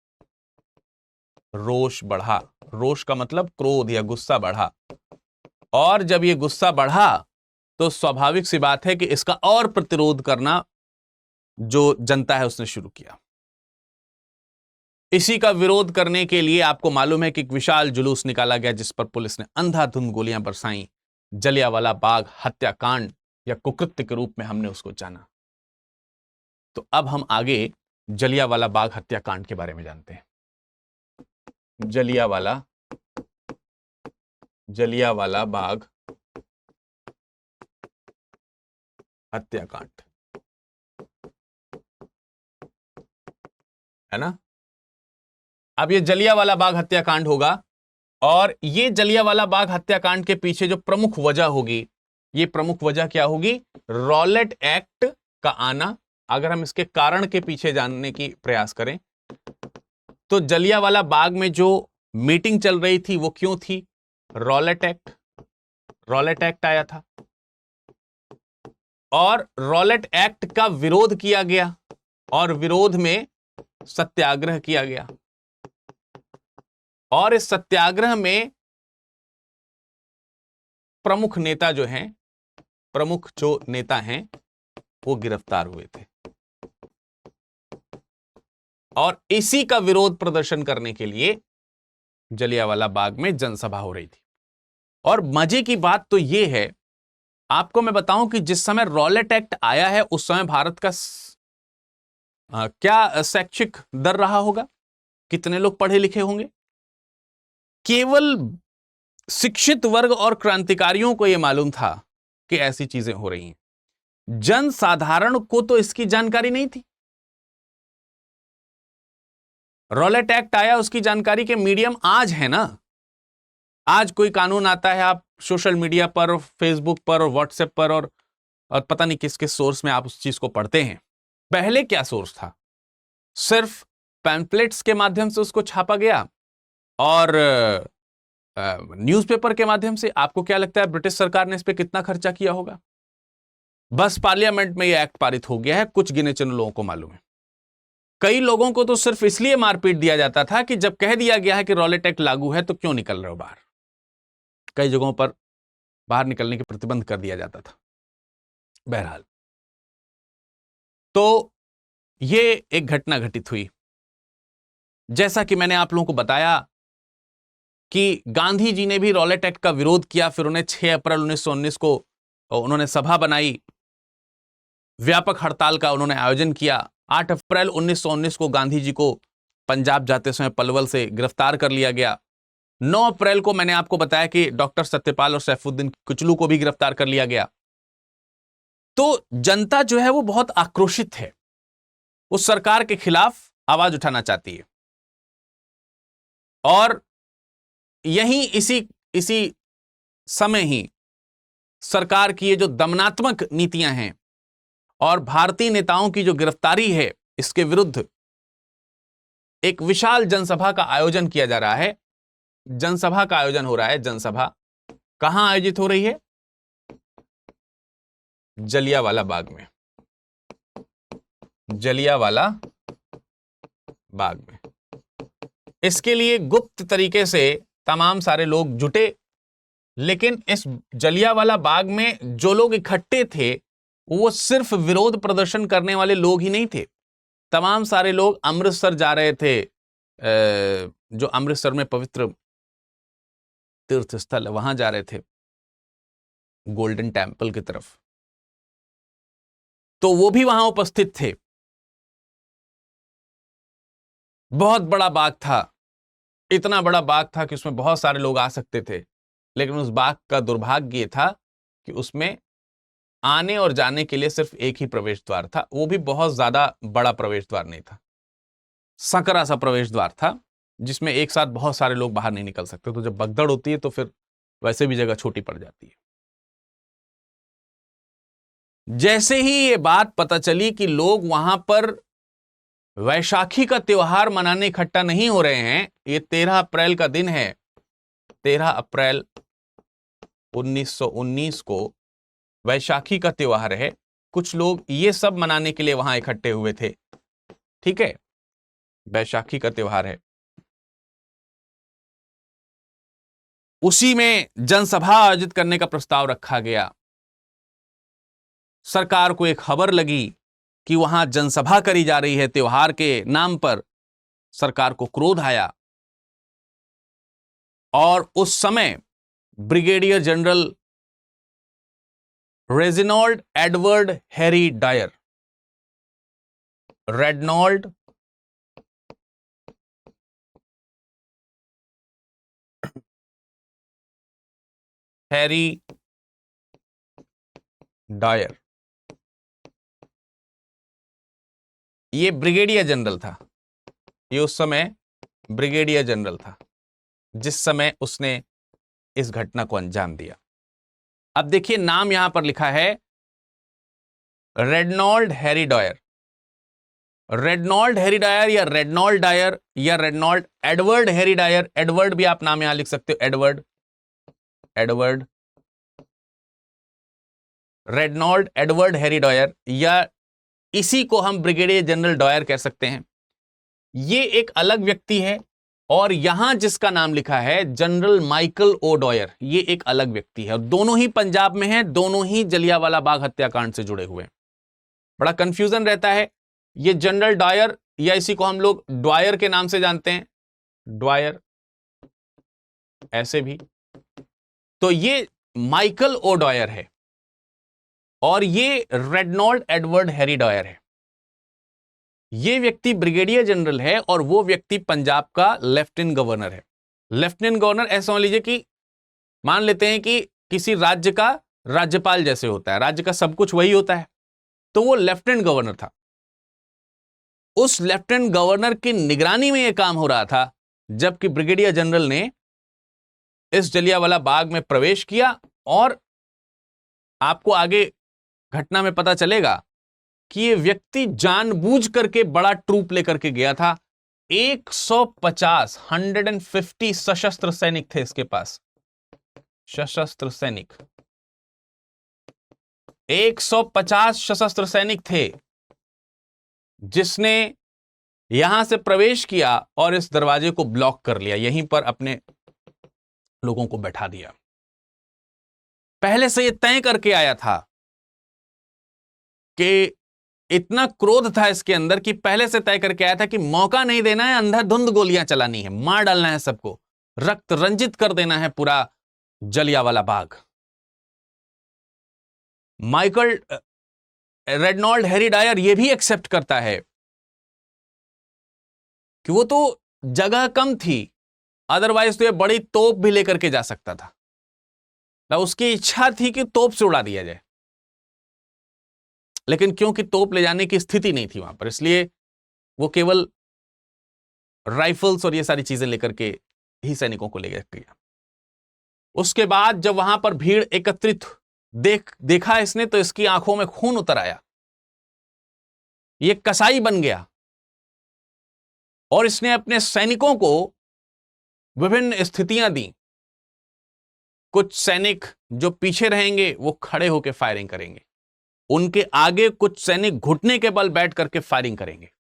रोष बढ़ा। रोष का मतलब क्रोध या गुस्सा बढ़ा। और जब यह गुस्सा बढ़ा तो स्वाभाविक सी बात है कि इसका और प्रतिरोध करना जो जनता है उसने शुरू किया। इसी का विरोध करने के लिए आपको मालूम है कि एक विशाल जुलूस निकाला गया जिस पर पुलिस ने अंधाधुंध गोलियां बरसाई। जलियांवाला बाग हत्याकांड या कुकृत्य के रूप में हमने उसको जाना। तो अब हम आगे जलियांवाला बाग हत्याकांड के बारे में जानते हैं। जलियांवाला बाग हत्याकांड, है ना। अब ये जलियांवाला बाग हत्याकांड होगा और ये जलियांवाला बाग हत्याकांड के पीछे जो प्रमुख वजह होगी, ये प्रमुख वजह क्या होगी? रॉलेट एक्ट का आना। अगर हम इसके कारण के पीछे जानने की प्रयास करें तो जलियांवाला बाग में जो मीटिंग चल रही थी वो क्यों थी? रॉलेट एक्ट आया था और रॉलेट एक्ट का विरोध किया गया और विरोध में सत्याग्रह किया गया और इस सत्याग्रह में प्रमुख नेता हैं वो गिरफ्तार हुए थे और इसी का विरोध प्रदर्शन करने के लिए जलियांवाला बाग में जनसभा हो रही थी। और मजे की बात तो यह है, आपको मैं बताऊं कि जिस समय रॉलेट एक्ट आया है उस समय भारत का क्या शैक्षिक दर रहा होगा? कितने लोग पढ़े लिखे होंगे? केवल शिक्षित वर्ग और क्रांतिकारियों को यह मालूम था कि ऐसी चीजें हो रही हैं। जन साधारण को तो इसकी जानकारी नहीं थी। रॉलेट एक्ट आया, उसकी जानकारी के मीडियम आज है ना। आज कोई कानून आता है, आप सोशल मीडिया पर, फेसबुक पर और व्हाट्सएप पर और पता नहीं किस किस सोर्स में आप उस चीज को पढ़ते हैं। पहले क्या सोर्स था? सिर्फ पैम्फलेट्स के माध्यम से उसको छापा गया और न्यूज़पेपर के माध्यम से। आपको क्या लगता है ब्रिटिश सरकार ने इस पे कितना खर्चा किया होगा? बस पार्लियामेंट में यह एक्ट पारित हो गया है, कुछ गिने चुने लोगों को मालूम है। कई लोगों को तो सिर्फ इसलिए मारपीट दिया जाता था कि जब कह दिया गया है कि रॉलेट एक्ट लागू है तो क्यों निकल रहे हो बाहर। कई जगहों पर बाहर निकलने के प्रतिबंध कर दिया जाता था। बहरहाल, तो यह एक घटना घटित हुई। जैसा कि मैंने आप लोगों को बताया कि गांधी जी ने भी रॉलेट एक्ट का विरोध किया, फिर उन्हें 6 अप्रैल 1919 को उन्होंने सभा बनाई, व्यापक हड़ताल का उन्होंने आयोजन किया। 8 अप्रैल 1919 को गांधी जी को पंजाब जाते समय पलवल से गिरफ्तार कर लिया गया। 9 अप्रैल को मैंने आपको बताया कि डॉक्टर सत्यपाल और सैफुद्दीन किचलू को भी गिरफ्तार कर लिया गया। तो जनता जो है वो बहुत आक्रोशित है, उस सरकार के खिलाफ आवाज उठाना चाहती है। और यही इसी समय ही सरकार की ये जो दमनात्मक नीतियां हैं और भारतीय नेताओं की जो गिरफ्तारी है, इसके विरुद्ध एक विशाल जनसभा का आयोजन किया जा रहा है। जनसभा का आयोजन हो रहा है। जनसभा कहां आयोजित हो रही है? जलियांवाला बाग में। जलियांवाला बाग में। इसके लिए गुप्त तरीके से तमाम सारे लोग जुटे, लेकिन इस जलियांवाला बाग में जो लोग इकट्ठे थे वो सिर्फ विरोध प्रदर्शन करने वाले लोग ही नहीं थे। तमाम सारे लोग अमृतसर जा रहे थे, जो अमृतसर में पवित्र तीर्थ स्थल है, वहां जा रहे थे, गोल्डन टेम्पल की तरफ। तो वो भी वहां उपस्थित थे। बहुत बड़ा बाग था, इतना बड़ा बाग था कि उसमें बहुत सारे लोग आ सकते थे, लेकिन उस बाग का दुर्भाग्य ये था कि उसमें आने और जाने के लिए सिर्फ एक ही प्रवेश द्वार था। वो भी बहुत ज्यादा बड़ा प्रवेश द्वार नहीं था, संकरा सा प्रवेश द्वार था जिसमें एक साथ बहुत सारे लोग बाहर नहीं निकल सकते। तो जब भगदड़ होती है तो फिर वैसे भी जगह छोटी पड़ जाती है। जैसे ही ये बात पता चली कि लोग वहां पर वैशाखी का त्योहार मनाने इकट्ठा नहीं हो रहे हैं, ये 13 अप्रैल का दिन है, 13 अप्रैल 1919 को वैशाखी का त्योहार है। कुछ लोग ये सब मनाने के लिए वहां इकट्ठे हुए थे। ठीक है, वैशाखी का त्योहार है। उसी में जनसभा आयोजित करने का प्रस्ताव रखा गया। सरकार को एक खबर लगी कि वहां जनसभा करी जा रही है त्योहार के नाम पर। सरकार को क्रोध आया और उस समय brigadier general Reginald Edward Harry Dyer, Reginald Harry Dyer, ये ब्रिगेडियर जनरल था। ये उस समय ब्रिगेडियर जनरल था जिस समय उसने इस घटना को अंजाम दिया। अब देखिए, नाम यहां पर लिखा है Reginald Harry Dyer. Reginald Harry Dyer या रेडनॉल्ड डायर या Reginald Edward Harry Dyer, Edward भी आप नाम यहां लिख सकते हो, Edward, Edward, Reginald Edward Harry Dyer, या इसी को हम ब्रिगेडियर जनरल डायर कह सकते हैं। ये एक अलग व्यक्ति है और यहां जिसका नाम लिखा है जनरल माइकल ओ डायर, ये एक अलग व्यक्ति है। और दोनों ही पंजाब में हैं, दोनों ही जलियांवाला बाग हत्याकांड से जुड़े हुए हैं। बड़ा कंफ्यूजन रहता है। ये जनरल डायर या इसी को हम लोग ड्वायर के नाम से जानते हैं, ड्वायर ऐसे भी। तो ये माइकल ओ डायर है और ये रेडनॉल्ड एडवर्ड हैरी डायर है। ये व्यक्ति ब्रिगेडियर जनरल है और वो व्यक्ति पंजाब का लेफ्टिनेंट गवर्नर है। लेफ्टिनेंट गवर्नर ऐसा मान लीजिए कि मान लेते हैं कि किसी राज्य का राज्यपाल जैसे होता है, राज्य का सब कुछ वही होता है, तो वो लेफ्टिनेंट गवर्नर था। उस लेफ्टिनेंट गवर्नर की निगरानी में यह काम हो रहा था जबकि ब्रिगेडियर जनरल ने इस जलियांवाला बाग में प्रवेश किया। और आपको आगे घटना में पता चलेगा कि यह व्यक्ति जानबूझ करके बड़ा ट्रूप लेकर के गया था। 150 सशस्त्र सैनिक थे इसके पास, सशस्त्र सैनिक 150 सशस्त्र सैनिक थे, जिसने यहां से प्रवेश किया और इस दरवाजे को ब्लॉक कर लिया, यहीं पर अपने लोगों को बैठा दिया। पहले से यह तय करके आया था कि इतना क्रोध था इसके अंदर कि पहले से तय करके आया था कि मौका नहीं देना है, अंधाधुंध गोलियां चलानी है, मार डालना है सबको, रक्त रंजित कर देना है पूरा Jallianwala Bagh. Michael रेडनॉल्ड Harry Dyer यह भी एक्सेप्ट करता है कि वो तो जगह कम थी, अदरवाइज तो ये बड़ी तोप भी लेकर के जा सकता था। उसकी इच्छा थी कि तोप से उड़ा दिया जाए, लेकिन क्योंकि तोप ले जाने की स्थिति नहीं थी वहां पर, इसलिए वो केवल राइफल्स और ये सारी चीजें लेकर के ही सैनिकों को ले गया। उसके बाद जब वहां पर भीड़ एकत्रित देखा इसने, तो इसकी आंखों में खून उतर आया। ये कसाई बन गया और इसने अपने सैनिकों को विभिन्न स्थितियां दी। कुछ सैनिक जो पीछे रहेंगे वो खड़े होकर फायरिंग करेंगे, उनके आगे कुछ सैनिक घुटने के बल बैठ करके फायरिंग करेंगे।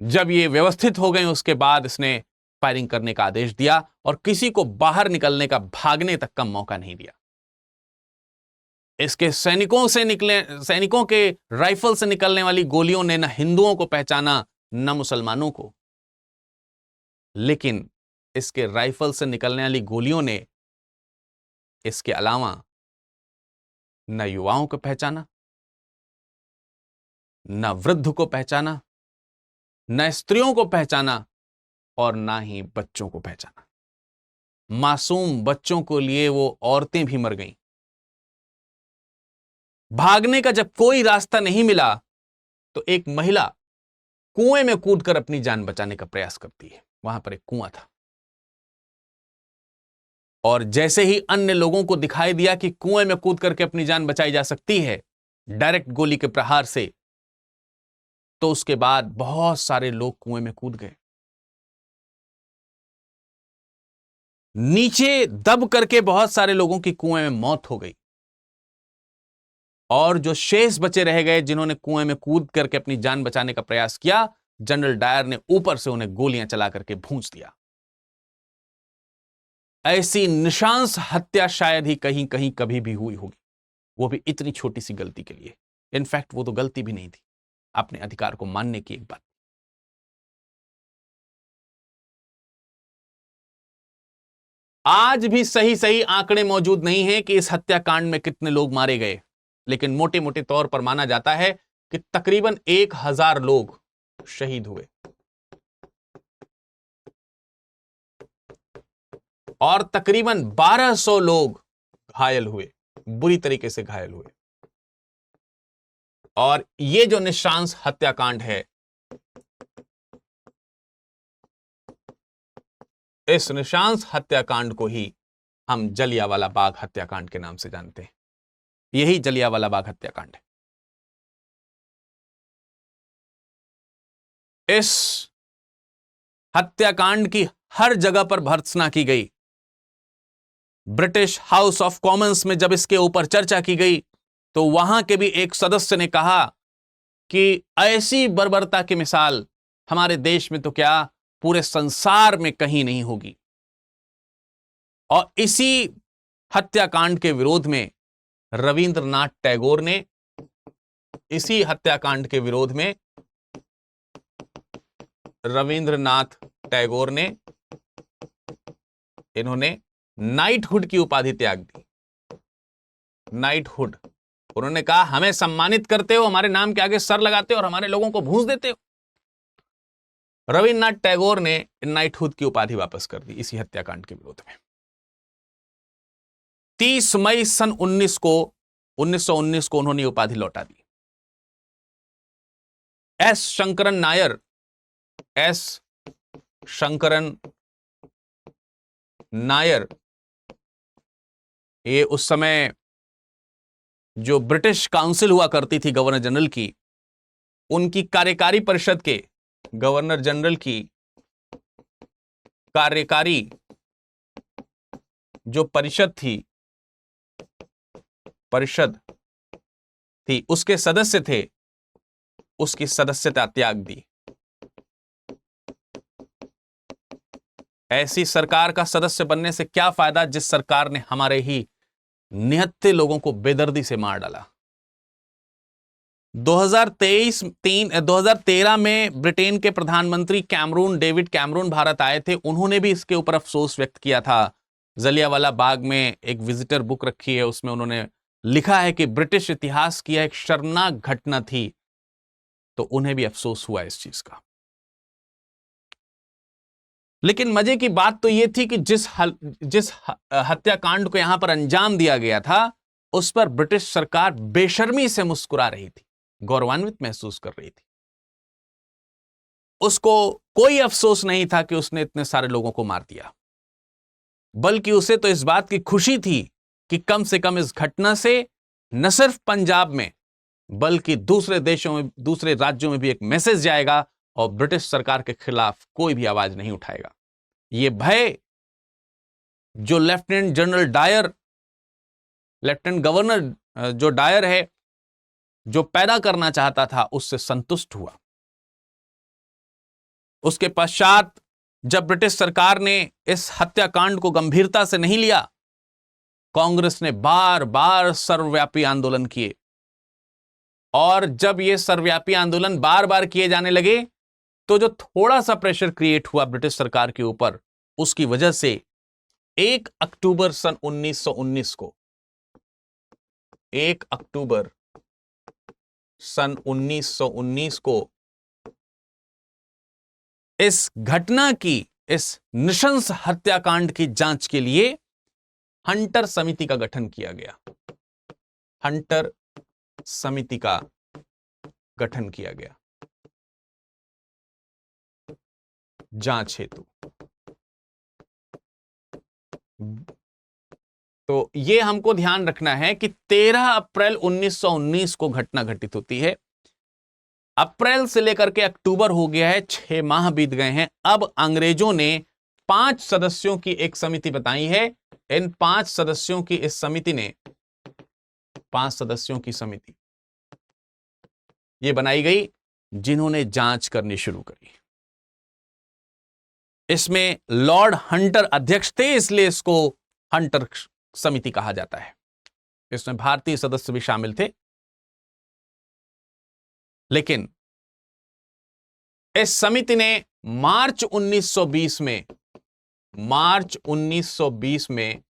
जब ये व्यवस्थित हो गए उसके बाद इसने फायरिंग करने का आदेश दिया और किसी को बाहर निकलने का, भागने तक का मौका नहीं दिया। इसके सैनिकों के राइफल से निकलने वाली गोलियों ने न हिंदुओं को पहचाना न मुसलमानों को, लेकिन इसके राइफल से निकलने वाली गोलियों ने इसके अलावा न युवाओं को पहचाना, न वृद्ध को पहचाना, न स्त्रियों को पहचाना और ना ही बच्चों को पहचाना। मासूम बच्चों को लिए वो औरतें भी मर गईं। भागने का जब कोई रास्ता नहीं मिला तो एक महिला कुएं में कूदकर अपनी जान बचाने का प्रयास करती है। वहां पर एक कुआं था और जैसे ही अन्य लोगों को दिखाई दिया कि कुएं में कूद करके अपनी जान बचाई जा सकती है डायरेक्ट गोली के प्रहार से, तो उसके बाद बहुत सारे लोग कुएं में कूद गए। नीचे दब करके बहुत सारे लोगों की कुएं में मौत हो गई और जो शेष बचे रह गए जिन्होंने कुएं में कूद करके अपनी जान बचाने का प्रयास किया, जनरल डायर ने ऊपर से उन्हें गोलियां चला करके भूंस दिया। ऐसी निशांस हत्या शायद ही कहीं कहीं कभी भी हुई होगी, वो भी इतनी छोटी सी गलती के लिए। इनफैक्ट वो तो गलती भी नहीं थी, अपने अधिकार को मानने की एक बात। आज भी सही सही आंकड़े मौजूद नहीं हैं कि इस हत्याकांड में कितने लोग मारे गए, लेकिन मोटे मोटे तौर पर माना जाता है कि तकरीबन 1000 लोग शहीद हुए और तकरीबन 1200 लोग घायल हुए, बुरी तरीके से घायल हुए। और ये जो निशांस हत्याकांड है, इस निशांस हत्याकांड को ही हम जलियांवाला बाग हत्याकांड के नाम से जानते हैं। यही जलियांवाला बाग हत्याकांड है। इस हत्याकांड की हर जगह पर भर्त्सना की गई। ब्रिटिश हाउस ऑफ कॉमन्स में जब इसके ऊपर चर्चा की गई तो वहां के भी एक सदस्य ने कहा कि ऐसी बर्बरता की मिसाल हमारे देश में तो क्या पूरे संसार में कहीं नहीं होगी। और इसी हत्याकांड के विरोध में रविंद्रनाथ टैगोर ने, इसी हत्याकांड के विरोध में रविंद्रनाथ टैगोर ने, इन्होंने नाइटहुड की उपाधि त्याग दी। नाइटहुड, उन्होंने कहा हमें सम्मानित करते हो, हमारे नाम के आगे सर लगाते हो और हमारे लोगों को भूंस देते हो। रविन्द्रनाथ टैगोर ने नाइटहुड की उपाधि वापस कर दी इसी हत्याकांड के विरोध में। 30 मई सन 1919 को उन्होंने उपाधि लौटा दी। एस शंकरन नायर, ये उस समय जो ब्रिटिश काउंसिल हुआ करती थी गवर्नर जनरल की, उनकी कार्यकारी परिषद के गवर्नर जनरल की कार्यकारी जो परिषद थी उसके सदस्य थे, उसकी सदस्यता त्याग दी। ऐसी सरकार का सदस्य बनने से क्या फायदा जिस सरकार ने हमारे ही निहत्थे लोगों को बेदर्दी से मार डाला। 2013 में ब्रिटेन के प्रधानमंत्री डेविड कैमरून भारत आए थे। उन्होंने भी इसके ऊपर अफसोस व्यक्त किया था। जलियांवाला बाग में एक विजिटर बुक रखी है, उसमें उन्होंने लिखा है कि ब्रिटिश इतिहास की एक शर्मनाक घटना थी, तो उन्हें भी अफसोस हुआ इस चीज का। लेकिन मजे की बात तो यह थी कि जिस हत्याकांड को यहां पर अंजाम दिया गया था उस पर ब्रिटिश सरकार बेशर्मी से मुस्कुरा रही थी, गौरवान्वित महसूस कर रही थी। उसको कोई अफसोस नहीं था कि उसने इतने सारे लोगों को मार दिया, बल्कि उसे तो इस बात की खुशी थी कि कम से कम इस घटना से न सिर्फ पंजाब में बल्कि दूसरे देशों में, दूसरे राज्यों में भी एक मैसेज जाएगा और ब्रिटिश सरकार के खिलाफ कोई भी आवाज नहीं उठाएगा। यह भय जो lieutenant general Dyer, lieutenant governor जो डायर है, जो पैदा करना चाहता था, उससे संतुष्ट हुआ। उसके पश्चात जब ब्रिटिश सरकार ने इस हत्याकांड को गंभीरता से नहीं लिया, कांग्रेस ने बार बार सर्वव्यापी आंदोलन किए, और जब ये सर्वव्यापी आंदोलन बार बार किए जाने लगे तो जो थोड़ा सा प्रेशर क्रिएट हुआ ब्रिटिश सरकार के ऊपर, उसकी वजह से 1 अक्टूबर सन 1919 को 1 अक्टूबर सन 1919 को इस घटना की, इस नृशंस हत्याकांड की जांच के लिए हंटर समिति का गठन किया गया। हंटर समिति का गठन किया गया जांच हेतु। तो यह हमको ध्यान रखना है कि 13 अप्रैल 1919 को घटना घटित होती है। अप्रैल से लेकर के अक्टूबर हो गया है, 6 माह बीत गए हैं। अब अंग्रेजों ने 5 सदस्यों की एक समिति बताई है। इन 5 सदस्यों की इस समिति ने 5 सदस्यों की समिति यह बनाई गई जिन्होंने जांच करनी शुरू करी। इसमें लॉर्ड हंटर अध्यक्ष थे, इसलिए इसको हंटर समिति कहा जाता है। इसमें भारतीय सदस्य भी शामिल थे, लेकिन इस समिति ने मार्च 1920 में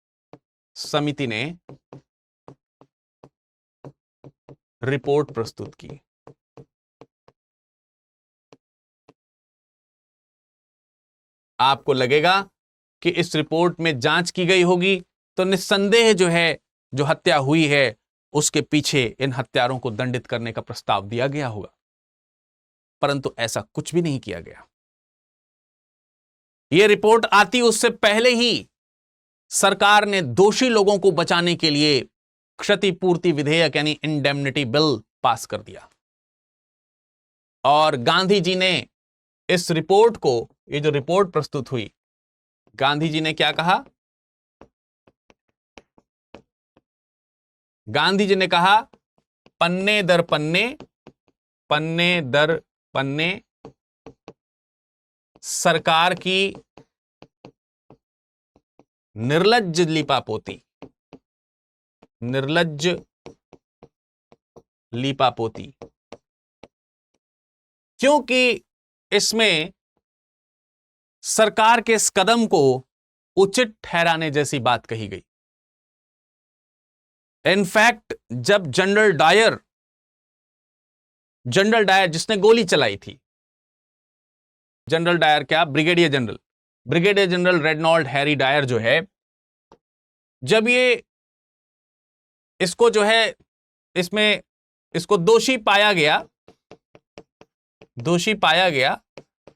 समिति ने रिपोर्ट प्रस्तुत की। आपको लगेगा कि इस रिपोर्ट में जांच की गई होगी, तो निस्संदेह जो हत्या हुई है उसके पीछे इन हत्यारों को दंडित करने का प्रस्ताव दिया गया होगा, परंतु ऐसा कुछ भी नहीं किया गया। यह रिपोर्ट आती उससे पहले ही सरकार ने दोषी लोगों को बचाने के लिए क्षतिपूर्ति विधेयक यानी इंडेमनिटी बिल पास कर दिया, और गांधी जी ने इस रिपोर्ट को, ये जो रिपोर्ट प्रस्तुत हुई, गांधी जी ने क्या कहा? गांधी जी ने कहा, पन्ने दर पन्ने, पन्ने दर पन्ने सरकार की निर्लज्ज लीपापोती, निर्लज्ज लीपापोती, क्योंकि इसमें सरकार के इस कदम को उचित ठहराने जैसी बात कही गई। इनफैक्ट जब जनरल डायर जिसने गोली चलाई थी, जनरल डायर क्या, ब्रिगेडियर जनरल रेडनॉल्ड हैरी डायर जो है, जब ये इसको इसको दोषी पाया गया,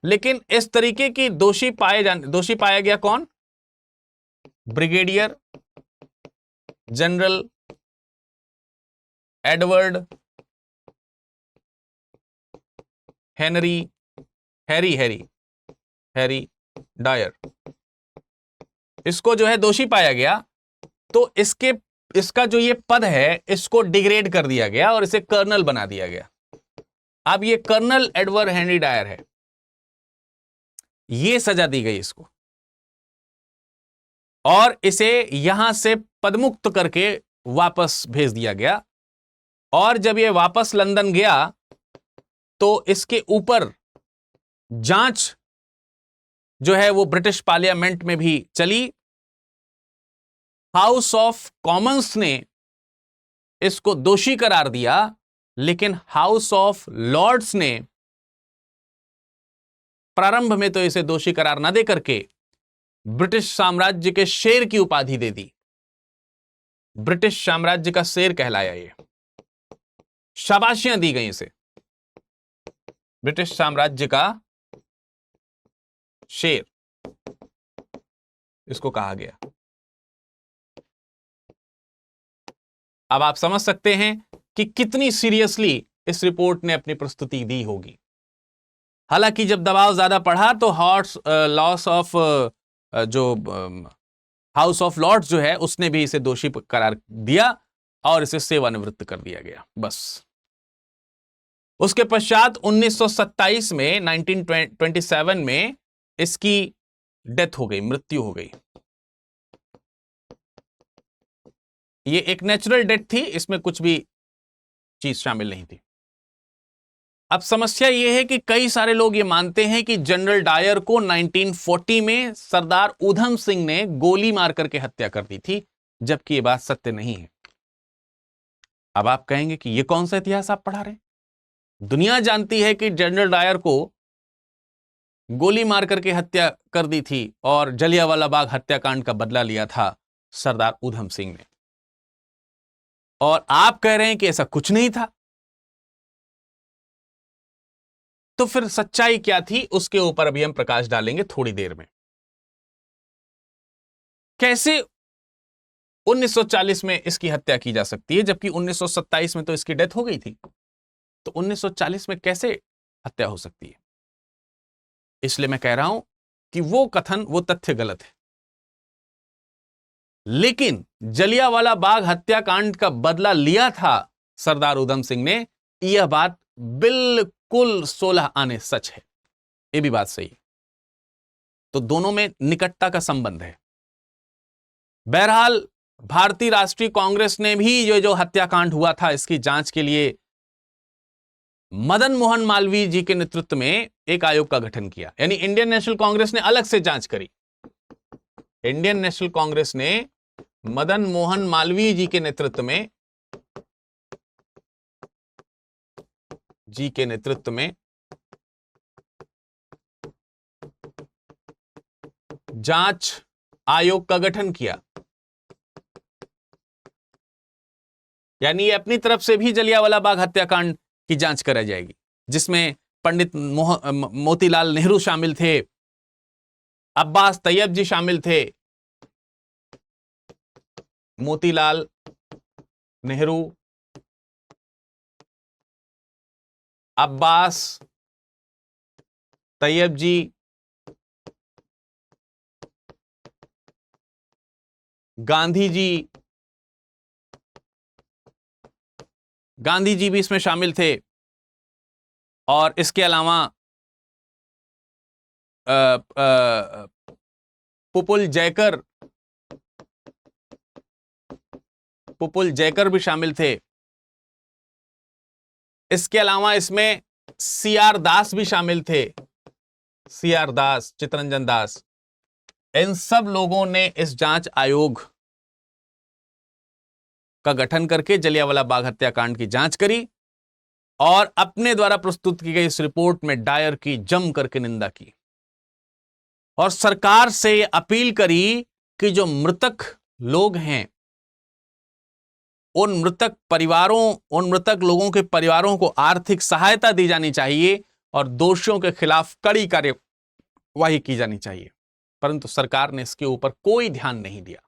लेकिन इस तरीके की दोषी पाया गया कौन? Brigadier general Edward Harry Dyer, इसको दोषी पाया गया, तो इसका जो ये पद है इसको डिग्रेड कर दिया गया और इसे कर्नल बना दिया गया। अब ये कर्नल एडवर्ड हेनरी डायर है, ये सजा दी गई इसको, और इसे यहां से पदमुक्त करके वापस भेज दिया गया। और जब ये वापस लंदन गया तो इसके ऊपर जांच वो ब्रिटिश पार्लियामेंट में भी चली। हाउस ऑफ कॉमन्स ने इसको दोषी करार दिया, लेकिन हाउस ऑफ लॉर्ड्स ने प्रारंभ में तो इसे दोषी करार ना दे करके ब्रिटिश साम्राज्य के शेर की उपाधि दे दी। ब्रिटिश साम्राज्य का शेर कहलाया ये, शाबाशियां दी गई इसे, ब्रिटिश साम्राज्य का शेर इसको कहा गया। अब आप समझ सकते हैं कि कितनी सीरियसली इस रिपोर्ट ने अपनी प्रस्तुति दी होगी। हालांकि जब दबाव ज्यादा पड़ा तो लॉस ऑफ जो हाउस ऑफ लॉर्ड्स जो है उसने भी इसे दोषी करार दिया और इसे सेवानिवृत्त कर दिया गया। बस उसके पश्चात 1927 में 1927 में इसकी डेथ हो गई, मृत्यु हो गई। ये एक नेचुरल डेथ थी, इसमें कुछ भी चीज शामिल नहीं थी। अब समस्या यह है कि कई सारे लोग ये मानते हैं कि जनरल डायर को 1940 में सरदार ऊधम सिंह ने गोली मारकर के हत्या कर दी थी, जबकि यह बात सत्य नहीं है। अब आप कहेंगे कि यह कौन सा इतिहास आप पढ़ा रहे हैं? दुनिया जानती है कि जनरल डायर को गोली मारकर के हत्या कर दी थी और जलियांवाला बाग हत्याकांड का बदला लिया था सरदार ऊधम सिंह ने, और आप कह रहे हैं कि ऐसा कुछ नहीं था। तो फिर सच्चाई क्या थी उसके ऊपर अभी हम प्रकाश डालेंगे थोड़ी देर में। कैसे 1940 में इसकी हत्या की जा सकती है जबकि 1927 में तो इसकी डेथ हो गई थी, तो 1940 में कैसे हत्या हो सकती है? इसलिए मैं कह रहा हूं कि वो कथन, वो तथ्य गलत है। लेकिन जलियांवाला बाग हत्याकांड का बदला लिया था सरदार ऊधम सिंह ने, यह बात बिल्कुल 16 आने सच है। यह भी बात सही है। तो दोनों में निकटता का संबंध है। बहरहाल भारतीय राष्ट्रीय कांग्रेस ने भी जो हत्याकांड हुआ था इसकी जांच के लिए मदन मोहन मालवीय जी के नेतृत्व में एक आयोग का गठन किया। यानी इंडियन नेशनल कांग्रेस ने अलग से जांच करी। इंडियन नेशनल कांग्रेस ने मदन मोहन मालवीय जी के नेतृत्व में जांच आयोग का गठन किया। यानी ये अपनी तरफ से भी जलियांवाला बाग हत्याकांड की जांच कराई जाएगी, जिसमें पंडित मोतीलाल नेहरू शामिल थे, अब्बास तैयब जी शामिल थे। मोतीलाल नेहरू, अब्बास तैयब जी, गांधी जी भी इसमें शामिल थे। और इसके अलावा पुपुल जयकर भी शामिल थे। इसके अलावा इसमें सीआर दास भी शामिल थे, सीआर दास, चित्तरंजन दास। इन सब लोगों ने इस जांच आयोग का गठन करके जलियांवाला बाग हत्याकांड की जांच करी और अपने द्वारा प्रस्तुत की गई इस रिपोर्ट में डायर की जम करके निंदा की और सरकार से अपील करी कि जो मृतक लोग हैं उन मृतक लोगों के परिवारों को आर्थिक सहायता दी जानी चाहिए और दोषियों के खिलाफ कड़ी कार्यवाही की जानी चाहिए। परंतु सरकार ने इसके ऊपर कोई ध्यान नहीं दिया।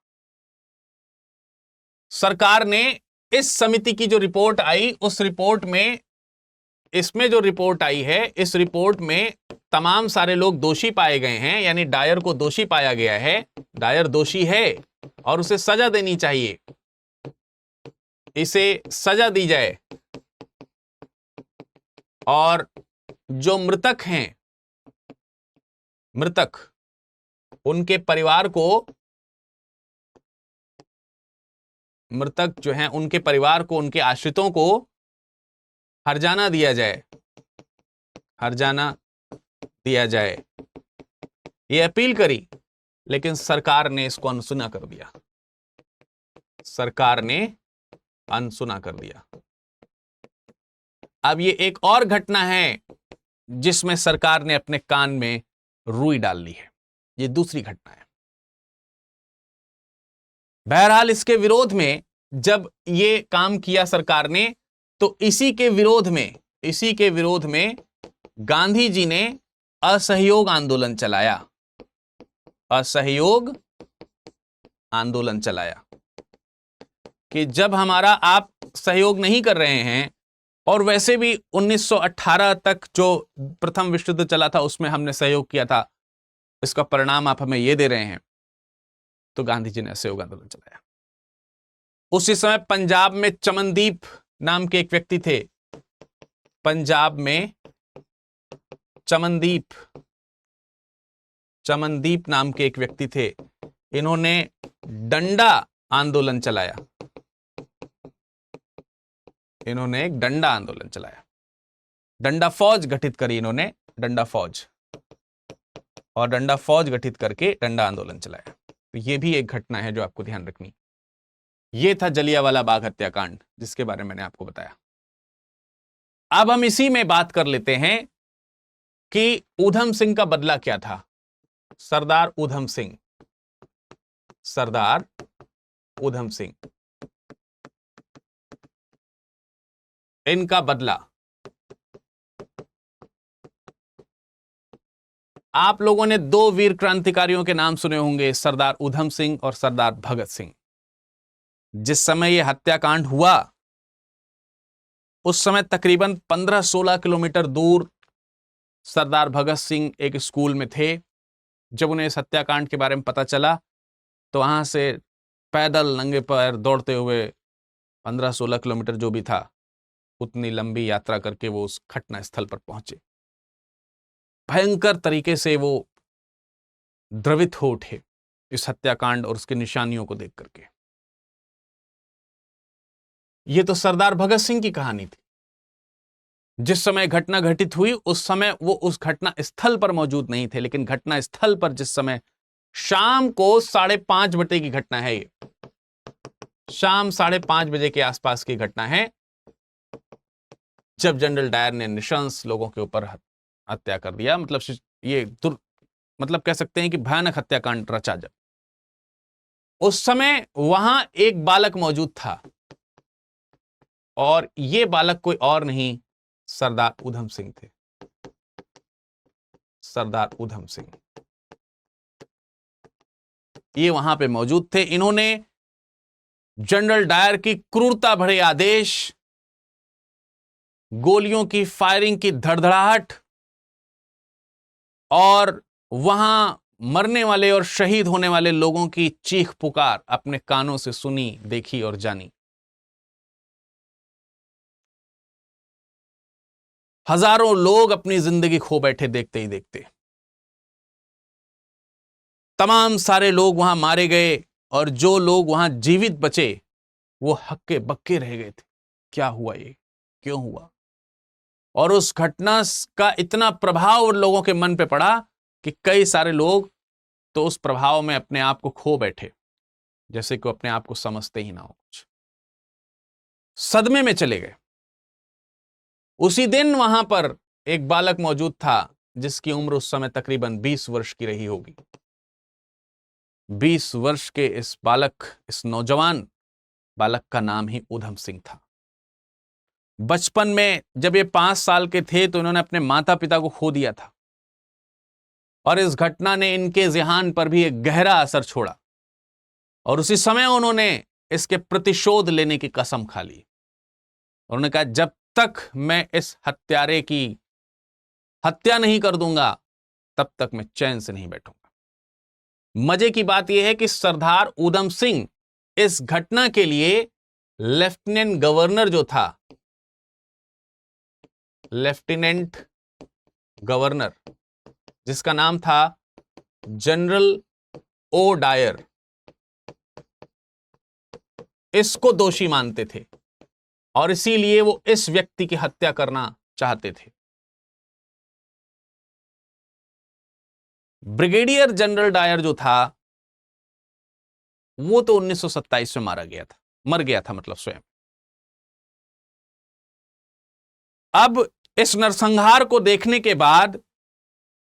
सरकार ने इस समिति की जो रिपोर्ट आई, उस रिपोर्ट में, इसमें जो रिपोर्ट आई है, इस रिपोर्ट में तमाम सारे लोग दोषी पाए गए हैं। यानी डायर को दोषी पाया गया है, डायर दोषी है और उसे सजा देनी चाहिए, इसे सजा दी जाए। और जो मृतक हैं, उनके परिवार को, मृतक जो हैं उनके परिवार को, उनके आश्रितों को हर्जाना दिया जाए, ये अपील करी। लेकिन सरकार ने इसको अनसुना कर दिया। अब ये एक और घटना है जिसमें सरकार ने अपने कान में रुई डाल ली है। ये दूसरी घटना है। बहरहाल इसके विरोध में जब ये काम किया सरकार ने, तो इसी के विरोध में गांधी जी ने असहयोग आंदोलन चलाया। असहयोग आंदोलन चलाया कि जब हमारा आप सहयोग नहीं कर रहे हैं, और वैसे भी 1918 तक जो प्रथम विश्व युद्ध चला था उसमें हमने सहयोग किया था, इसका परिणाम आप हमें ये दे रहे हैं, तो गांधी जी ने असहयोग आंदोलन चलाया। उसी समय पंजाब में चमनदीप नाम के एक व्यक्ति थे। पंजाब में चमनदीप नाम के एक व्यक्ति थे। इन्होंने डंडा आंदोलन चलाया। इन्होंने एक डंडा आंदोलन चलाया, डंडा फौज गठित करी इन्होंने, डंडा फौज, और डंडा फौज गठित करके डंडा आंदोलन चलाया। तो यह भी एक घटना है जो आपको ध्यान रखनी। यह था जलियांवाला बाग हत्याकांड जिसके बारे में मैंने आपको बताया। अब हम इसी में बात कर लेते हैं कि ऊधम सिंह का बदला क्या था। सरदार ऊधम सिंह, सरदार ऊधम सिंह, इनका बदला। आप लोगों ने दो वीर क्रांतिकारियों के नाम सुने होंगे, सरदार ऊधम सिंह और सरदार भगत सिंह। जिस समय यह हत्याकांड हुआ उस समय तकरीबन 15-16 किलोमीटर दूर सरदार भगत सिंह एक स्कूल में थे। जब उन्हें इस हत्याकांड के बारे में पता चला तो वहां से पैदल नंगे पैर दौड़ते हुए 15-16 किलोमीटर जो भी था उतनी लंबी यात्रा करके वो उस घटना स्थल पर पहुंचे। भयंकर तरीके से वो द्रवित हो उठे इस हत्याकांड और उसके निशानियों को देख करके। ये तो सरदार भगत सिंह की कहानी थी। जिस समय घटना घटित हुई उस समय वो उस घटना स्थल पर मौजूद नहीं थे, लेकिन घटना स्थल पर जिस समय शाम को 5:30 बजे की घटना है, ये शाम 5:30 बजे के आसपास की घटना है, जब जनरल डायर ने निशंस लोगों के ऊपर हत्या कर दिया। मतलब ये मतलब कह सकते हैं कि भयानक हत्याकांड रचा। जब उस समय वहां एक बालक मौजूद था और ये बालक कोई और नहीं सरदार ऊधम सिंह थे। सरदार ऊधम सिंह ये वहां पे मौजूद थे। इन्होंने जनरल डायर की क्रूरता भरे आदेश, गोलियों की फायरिंग की धड़धड़ाहट और वहां मरने वाले और शहीद होने वाले लोगों की चीख पुकार अपने कानों से सुनी, देखी और जानी। हजारों लोग अपनी जिंदगी खो बैठे देखते ही देखते। तमाम सारे लोग वहां मारे गए और जो लोग वहां जीवित बचे वो हक्के बक्के रह गए थे। क्या हुआ, ये क्यों हुआ? और उस घटना का इतना प्रभाव लोगों के मन पे पड़ा कि कई सारे लोग तो उस प्रभाव में अपने आप को खो बैठे, जैसे कि अपने आप को समझते ही ना हो, कुछ सदमे में चले गए। उसी दिन वहां पर एक बालक मौजूद था जिसकी उम्र उस समय तकरीबन 20 वर्ष की रही होगी। 20 वर्ष के इस बालक, इस नौजवान बालक का नाम ही ऊधम सिंह था। बचपन में जब ये 5 साल के थे तो इन्होंने अपने माता पिता को खो दिया था और इस घटना ने इनके ज़हन पर भी एक गहरा असर छोड़ा और उसी समय उन्होंने इसके प्रतिशोध लेने की कसम खा ली। उन्होंने कहा जब तक मैं इस हत्यारे की हत्या नहीं कर दूंगा तब तक मैं चैन से नहीं बैठूंगा। मजे की बात यह है कि सरदार ऊधम सिंह इस घटना के लिए लेफ्टिनेंट गवर्नर जो था, लेफ्टिनेंट गवर्नर जिसका नाम था जनरल ओ डायर, इसको दोषी मानते थे और इसीलिए वो इस व्यक्ति की हत्या करना चाहते थे। ब्रिगेडियर जनरल डायर जो था वो तो 1927 में मर गया था मतलब स्वयं। अब इस नरसंहार को देखने के बाद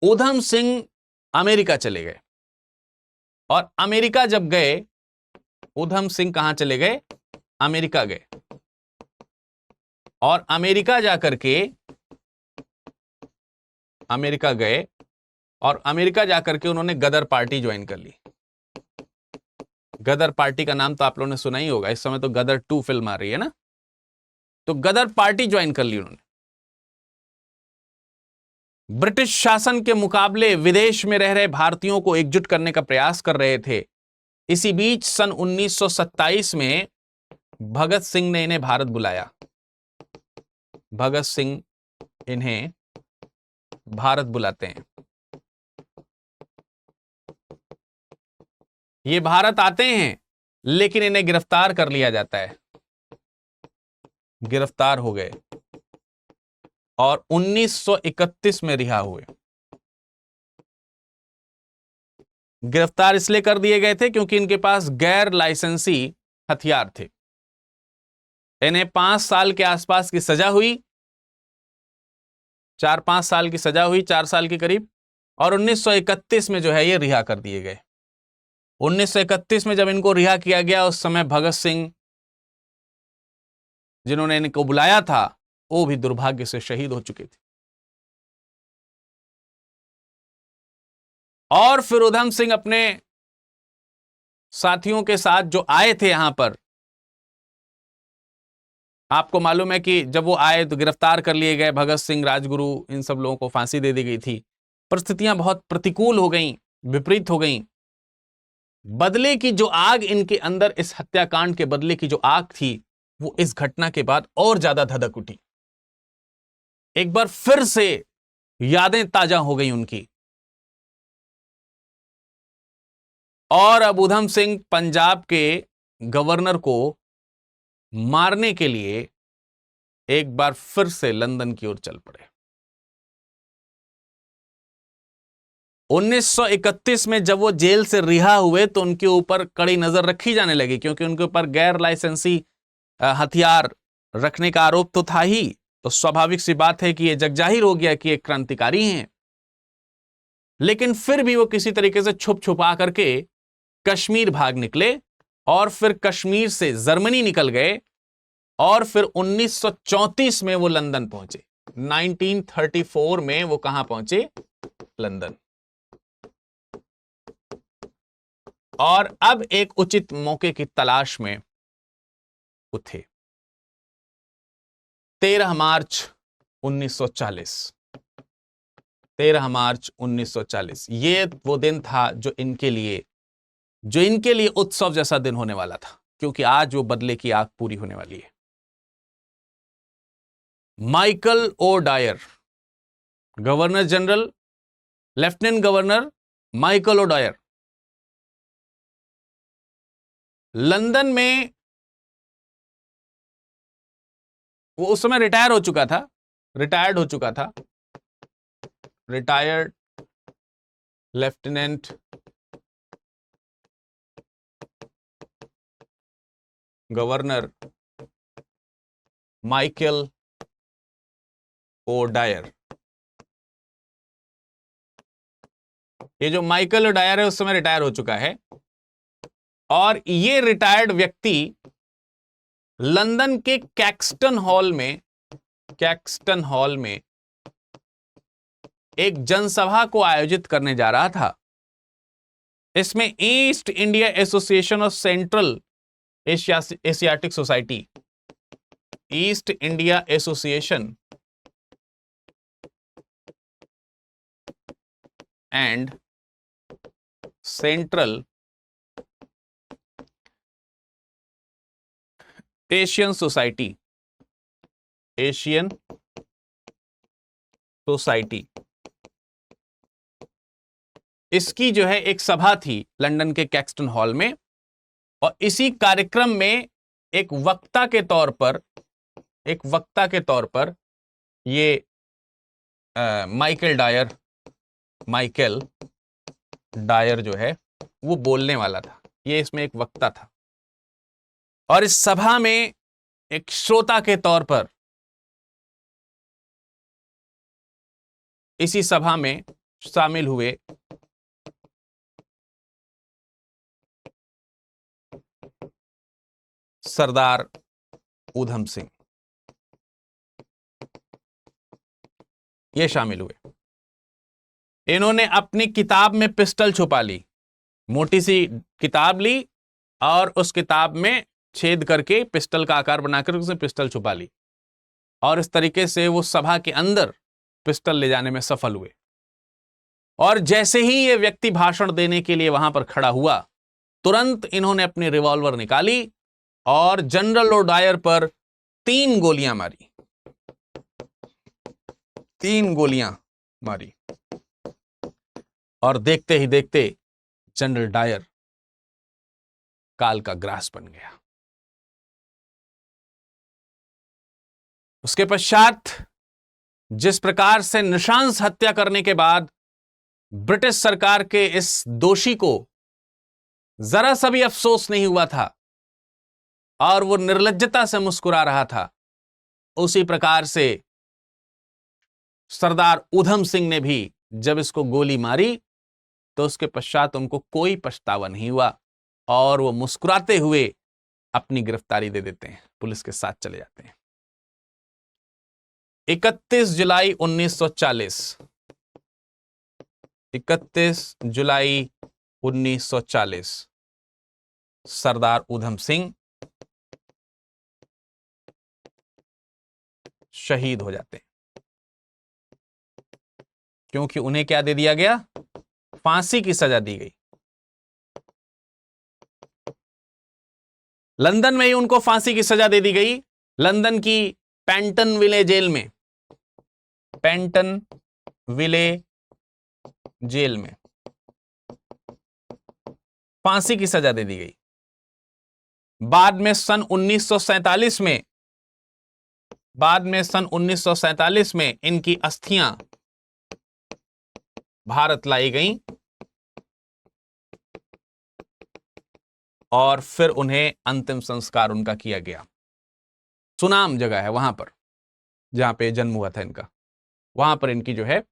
ऊधम सिंह अमेरिका चले गए और अमेरिका जब गए, ऊधम सिंह कहां चले गए? अमेरिका गए और अमेरिका जाकर के अमेरिका गए और अमेरिका जाकर के उन्होंने गदर पार्टी ज्वाइन कर ली। गदर पार्टी का नाम तो आप लोगों ने सुना ही होगा, इस समय तो गदर 2 फिल्म आ रही है ना, तो गदर पार्टी ज्वाइन कर ली उन्होंने। ब्रिटिश शासन के मुकाबले विदेश में रह रहे भारतीयों को एकजुट करने का प्रयास कर रहे थे। इसी बीच सन 1927 में भगत सिंह ने इन्हें भारत बुलाया। भगत सिंह इन्हें भारत बुलाते हैं। ये भारत आते हैं लेकिन इन्हें गिरफ्तार कर लिया जाता है। गिरफ्तार हो गए और 1931 में रिहा हुए। गिरफ्तार इसलिए कर दिए गए थे क्योंकि इनके पास गैर लाइसेंसी हथियार थे। इन्हें 5 साल के आसपास की सजा हुई, 4-5 साल की सजा हुई, 4 साल के करीब, और 1931 में जो है ये रिहा कर दिए गए। 1931 में जब इनको रिहा किया गया, उस समय भगत सिंह जिन्होंने इनको बुलाया था वो भी दुर्भाग्य से शहीद हो चुके थे। और फिर उधम सिंह अपने साथियों के साथ जो आए थे यहां पर, आपको मालूम है कि जब वो आए तो गिरफ्तार कर लिए गए। भगत सिंह, राजगुरु, इन सब लोगों को फांसी दे दी गई थी। परिस्थितियां बहुत प्रतिकूल हो गईं, विपरीत हो गईं। बदले की जो आग इनके अंदर, इस हत्याकांड के बदले की जो आग थी, वो इस घटना के बाद और ज्यादा धधक उठी। एक बार फिर से यादें ताजा हो गई उनकी। और अब उधम सिंह पंजाब के गवर्नर को मारने के लिए एक बार फिर से लंदन की ओर चल पड़े। 1931 में जब वो जेल से रिहा हुए तो उनके ऊपर कड़ी नजर रखी जाने लगी, क्योंकि उनके ऊपर गैर लाइसेंसी हथियार रखने का आरोप तो था ही। तो स्वाभाविक सी बात है कि ये जगजाहिर हो गया कि एक क्रांतिकारी हैं। लेकिन फिर भी वो किसी तरीके से छुप छुपा करके कश्मीर भाग निकले और फिर कश्मीर से जर्मनी निकल गए और फिर 1934 में वो लंदन पहुंचे। 1934 में वो कहां पहुंचे? लंदन। और अब एक उचित मौके की तलाश में वो थे। 13 मार्च 1940, 13 मार्च 1940 ये वो दिन था जो इनके लिए उत्सव जैसा दिन होने वाला था, क्योंकि आज वो बदले की आग पूरी होने वाली है। Michael O'Dwyer, governor general, lieutenant governor Michael O'Dwyer, London में वो उस समय रिटायर्ड हो चुका था। Retired lieutenant governor Michael O'Dwyer. ये जो माइकल ओ डायर है उस समय रिटायर हो चुका है, और ये रिटायर्ड व्यक्ति लंदन के कैक्सटन हॉल में एक जनसभा को आयोजित करने जा रहा था। इसमें east India association of central Asiatic society, east India association and central Asian society, इसकी जो है एक सभा थी लंदन के कैक्सटन हॉल में। और इसी कार्यक्रम में एक वक्ता के तौर पर ये माइकल डायर जो है वो बोलने वाला था। ये इसमें एक वक्ता था, और इस सभा में एक श्रोता के तौर पर इसी सभा में शामिल हुए सरदार ऊधम सिंह। ये शामिल हुए। इन्होंने अपनी किताब में पिस्टल छुपा ली, मोटी सी किताब ली और उस किताब में छेद करके पिस्टल का आकार बनाकर उसमें पिस्टल छुपा ली और इस तरीके से वो सभा के अंदर पिस्टल ले जाने में सफल हुए। और जैसे ही ये व्यक्ति भाषण देने के लिए वहां पर खड़ा हुआ, तुरंत इन्होंने अपनी रिवॉल्वर निकाली और जनरल ओडायर पर 3 गोलियां मारी, 3 गोलियां मारी। और देखते ही देखते जनरल डायर काल का ग्रास बन गया। उसके पश्चात जिस प्रकार से नृशंस हत्या करने के बाद ब्रिटिश सरकार के इस दोषी को जरा सा भी अफसोस नहीं हुआ था और वो निर्लज्जता से मुस्कुरा रहा था, उसी प्रकार से सरदार उधम सिंह ने भी जब इसको गोली मारी तो उसके पश्चात उनको कोई पछतावा नहीं हुआ और वो मुस्कुराते हुए अपनी गिरफ्तारी दे देते हैं, पुलिस के साथ चले जाते हैं। 31 जुलाई 1940, 31 जुलाई 1940 सरदार उधम सिंह शहीद हो जाते हैं, क्योंकि उन्हें क्या दे दिया गया? फांसी की सजा दी गई। लंदन में ही उनको फांसी की सजा दे दी गई, लंदन की पेंटन विले जेल में, पेंटन विले जेल में फांसी की सजा दे दी गई। बाद में सन 1947 में इनकी अस्थियां भारत लाई गईं और फिर उन्हें अंतिम संस्कार उनका किया गया। सुनाम जगह है वहां पर जहां पे जन्म हुआ था इनका, वहां पर इनकी जो है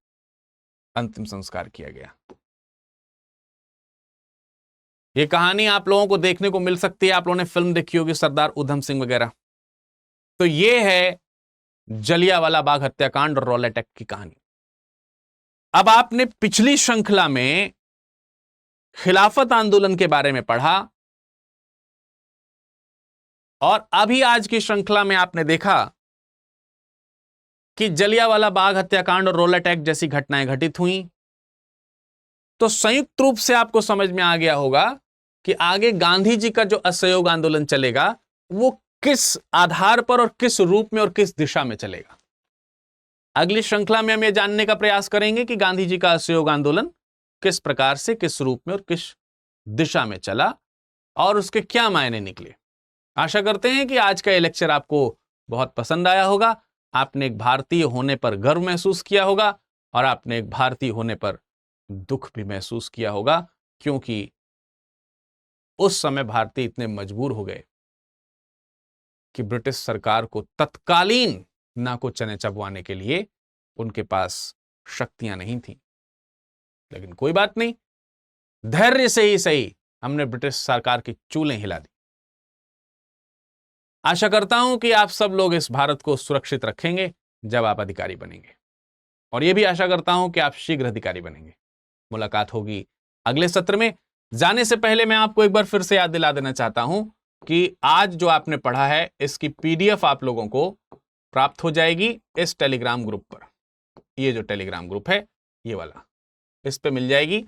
अंतिम संस्कार किया गया। ये कहानी आप लोगों को देखने को मिल सकती है, आप लोगों ने फिल्म देखी होगी सरदार उधम सिंह वगैरह। तो ये है जलियांवाला बाग हत्याकांड और रॉलेट एक्ट की कहानी। अब आपने पिछली श्रृंखला में खिलाफत आंदोलन के बारे में पढ़ा और अभी आज की श्रृंखला में आपने देखा कि जलियांवाला बाग हत्याकांड और रॉलेट एक्ट जैसी घटनाएं घटित हुई। तो संयुक्त रूप से आपको समझ में आ गया होगा कि आगे गांधी जी का जो असहयोग आंदोलन चलेगा वो किस आधार पर और किस रूप में और किस दिशा में चलेगा। अगली श्रृंखला में हम ये जानने का प्रयास करेंगे कि गांधी जी का असहयोग आंदोलन किस प्रकार से, किस रूप में और किस दिशा में चला और उसके क्या मायने निकले। आशा करते हैं कि आज का ये लेक्चर आपको बहुत पसंद आया होगा, आपने एक भारतीय होने पर गर्व महसूस किया होगा और आपने एक भारतीय होने पर दुख भी महसूस किया होगा, क्योंकि उस समय भारतीय इतने मजबूर हो गए कि ब्रिटिश सरकार को तत्कालीन नाको चने चबवाने के लिए उनके पास शक्तियां नहीं थी। लेकिन कोई बात नहीं, धैर्य से ही सही हमने ब्रिटिश सरकार की चूलें हिला दी। आशा करता हूं कि आप सब लोग इस भारत को सुरक्षित रखेंगे जब आप अधिकारी बनेंगे, और यह भी आशा करता हूं कि आप शीघ्र अधिकारी बनेंगे। मुलाकात होगी अगले सत्र में। जाने से पहले मैं आपको एक बार फिर से याद दिला देना चाहता हूं कि आज जो आपने पढ़ा है इसकी पीडीएफ आप लोगों को प्राप्त हो जाएगी इस टेलीग्राम ग्रुप पर। ये जो टेलीग्राम ग्रुप है ये वाला, इस पे मिल जाएगी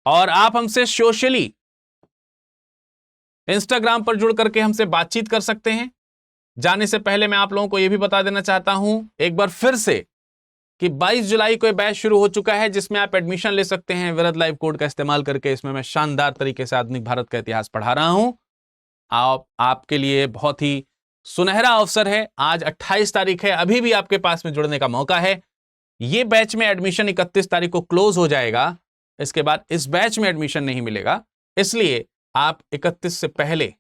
और आप हमसे सोशली इंस्टाग्राम पर जुड़ करके हमसे बातचीत कर सकते हैं। जाने से पहले मैं आप लोगों को यह भी बता देना चाहता हूं एक बार फिर से कि 22 जुलाई को बैच शुरू हो चुका है जिसमें आप एडमिशन ले सकते हैं विरध लाइव कोड का इस्तेमाल करके। इसमें मैं शानदार तरीके से आधुनिक भारत का इतिहास पढ़ा रहा हूं। आपके लिए बहुत ही सुनहरा अवसर है। आज 28 तारीख है, अभी भी आपके पास में जुड़ने का मौका है। ये बैच में एडमिशन 31 तारीख को क्लोज हो जाएगा, इसके बाद इस बैच में एडमिशन नहीं मिलेगा। इसलिए आप 31 से पहले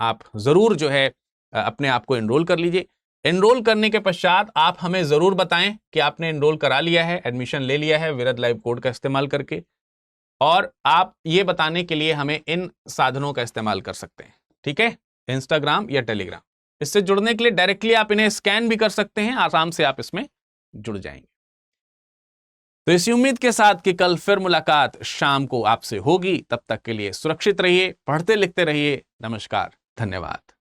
आप जरूर जो है अपने आप को एनरोल कर लीजिए। एनरोल करने के पश्चात आप हमें जरूर बताएं कि आपने एनरोल करा लिया है, एडमिशन ले लिया है विरध लाइव कोड का इस्तेमाल करके, और आप ये बताने के लिए हमें इन साधनों का इस्तेमाल कर सकते हैं। ठीक है, इंस्टाग्राम या टेलीग्राम। इससे जुड़ने के लिए डायरेक्टली आप इन्हें स्कैन भी कर सकते हैं, आराम से आप इसमें जुड़ जाएंगे। तो इसी उम्मीद के साथ कि कल फिर मुलाकात शाम को आपसे होगी, तब तक के लिए सुरक्षित रहिए, पढ़ते लिखते रहिए। नमस्कार, धन्यवाद।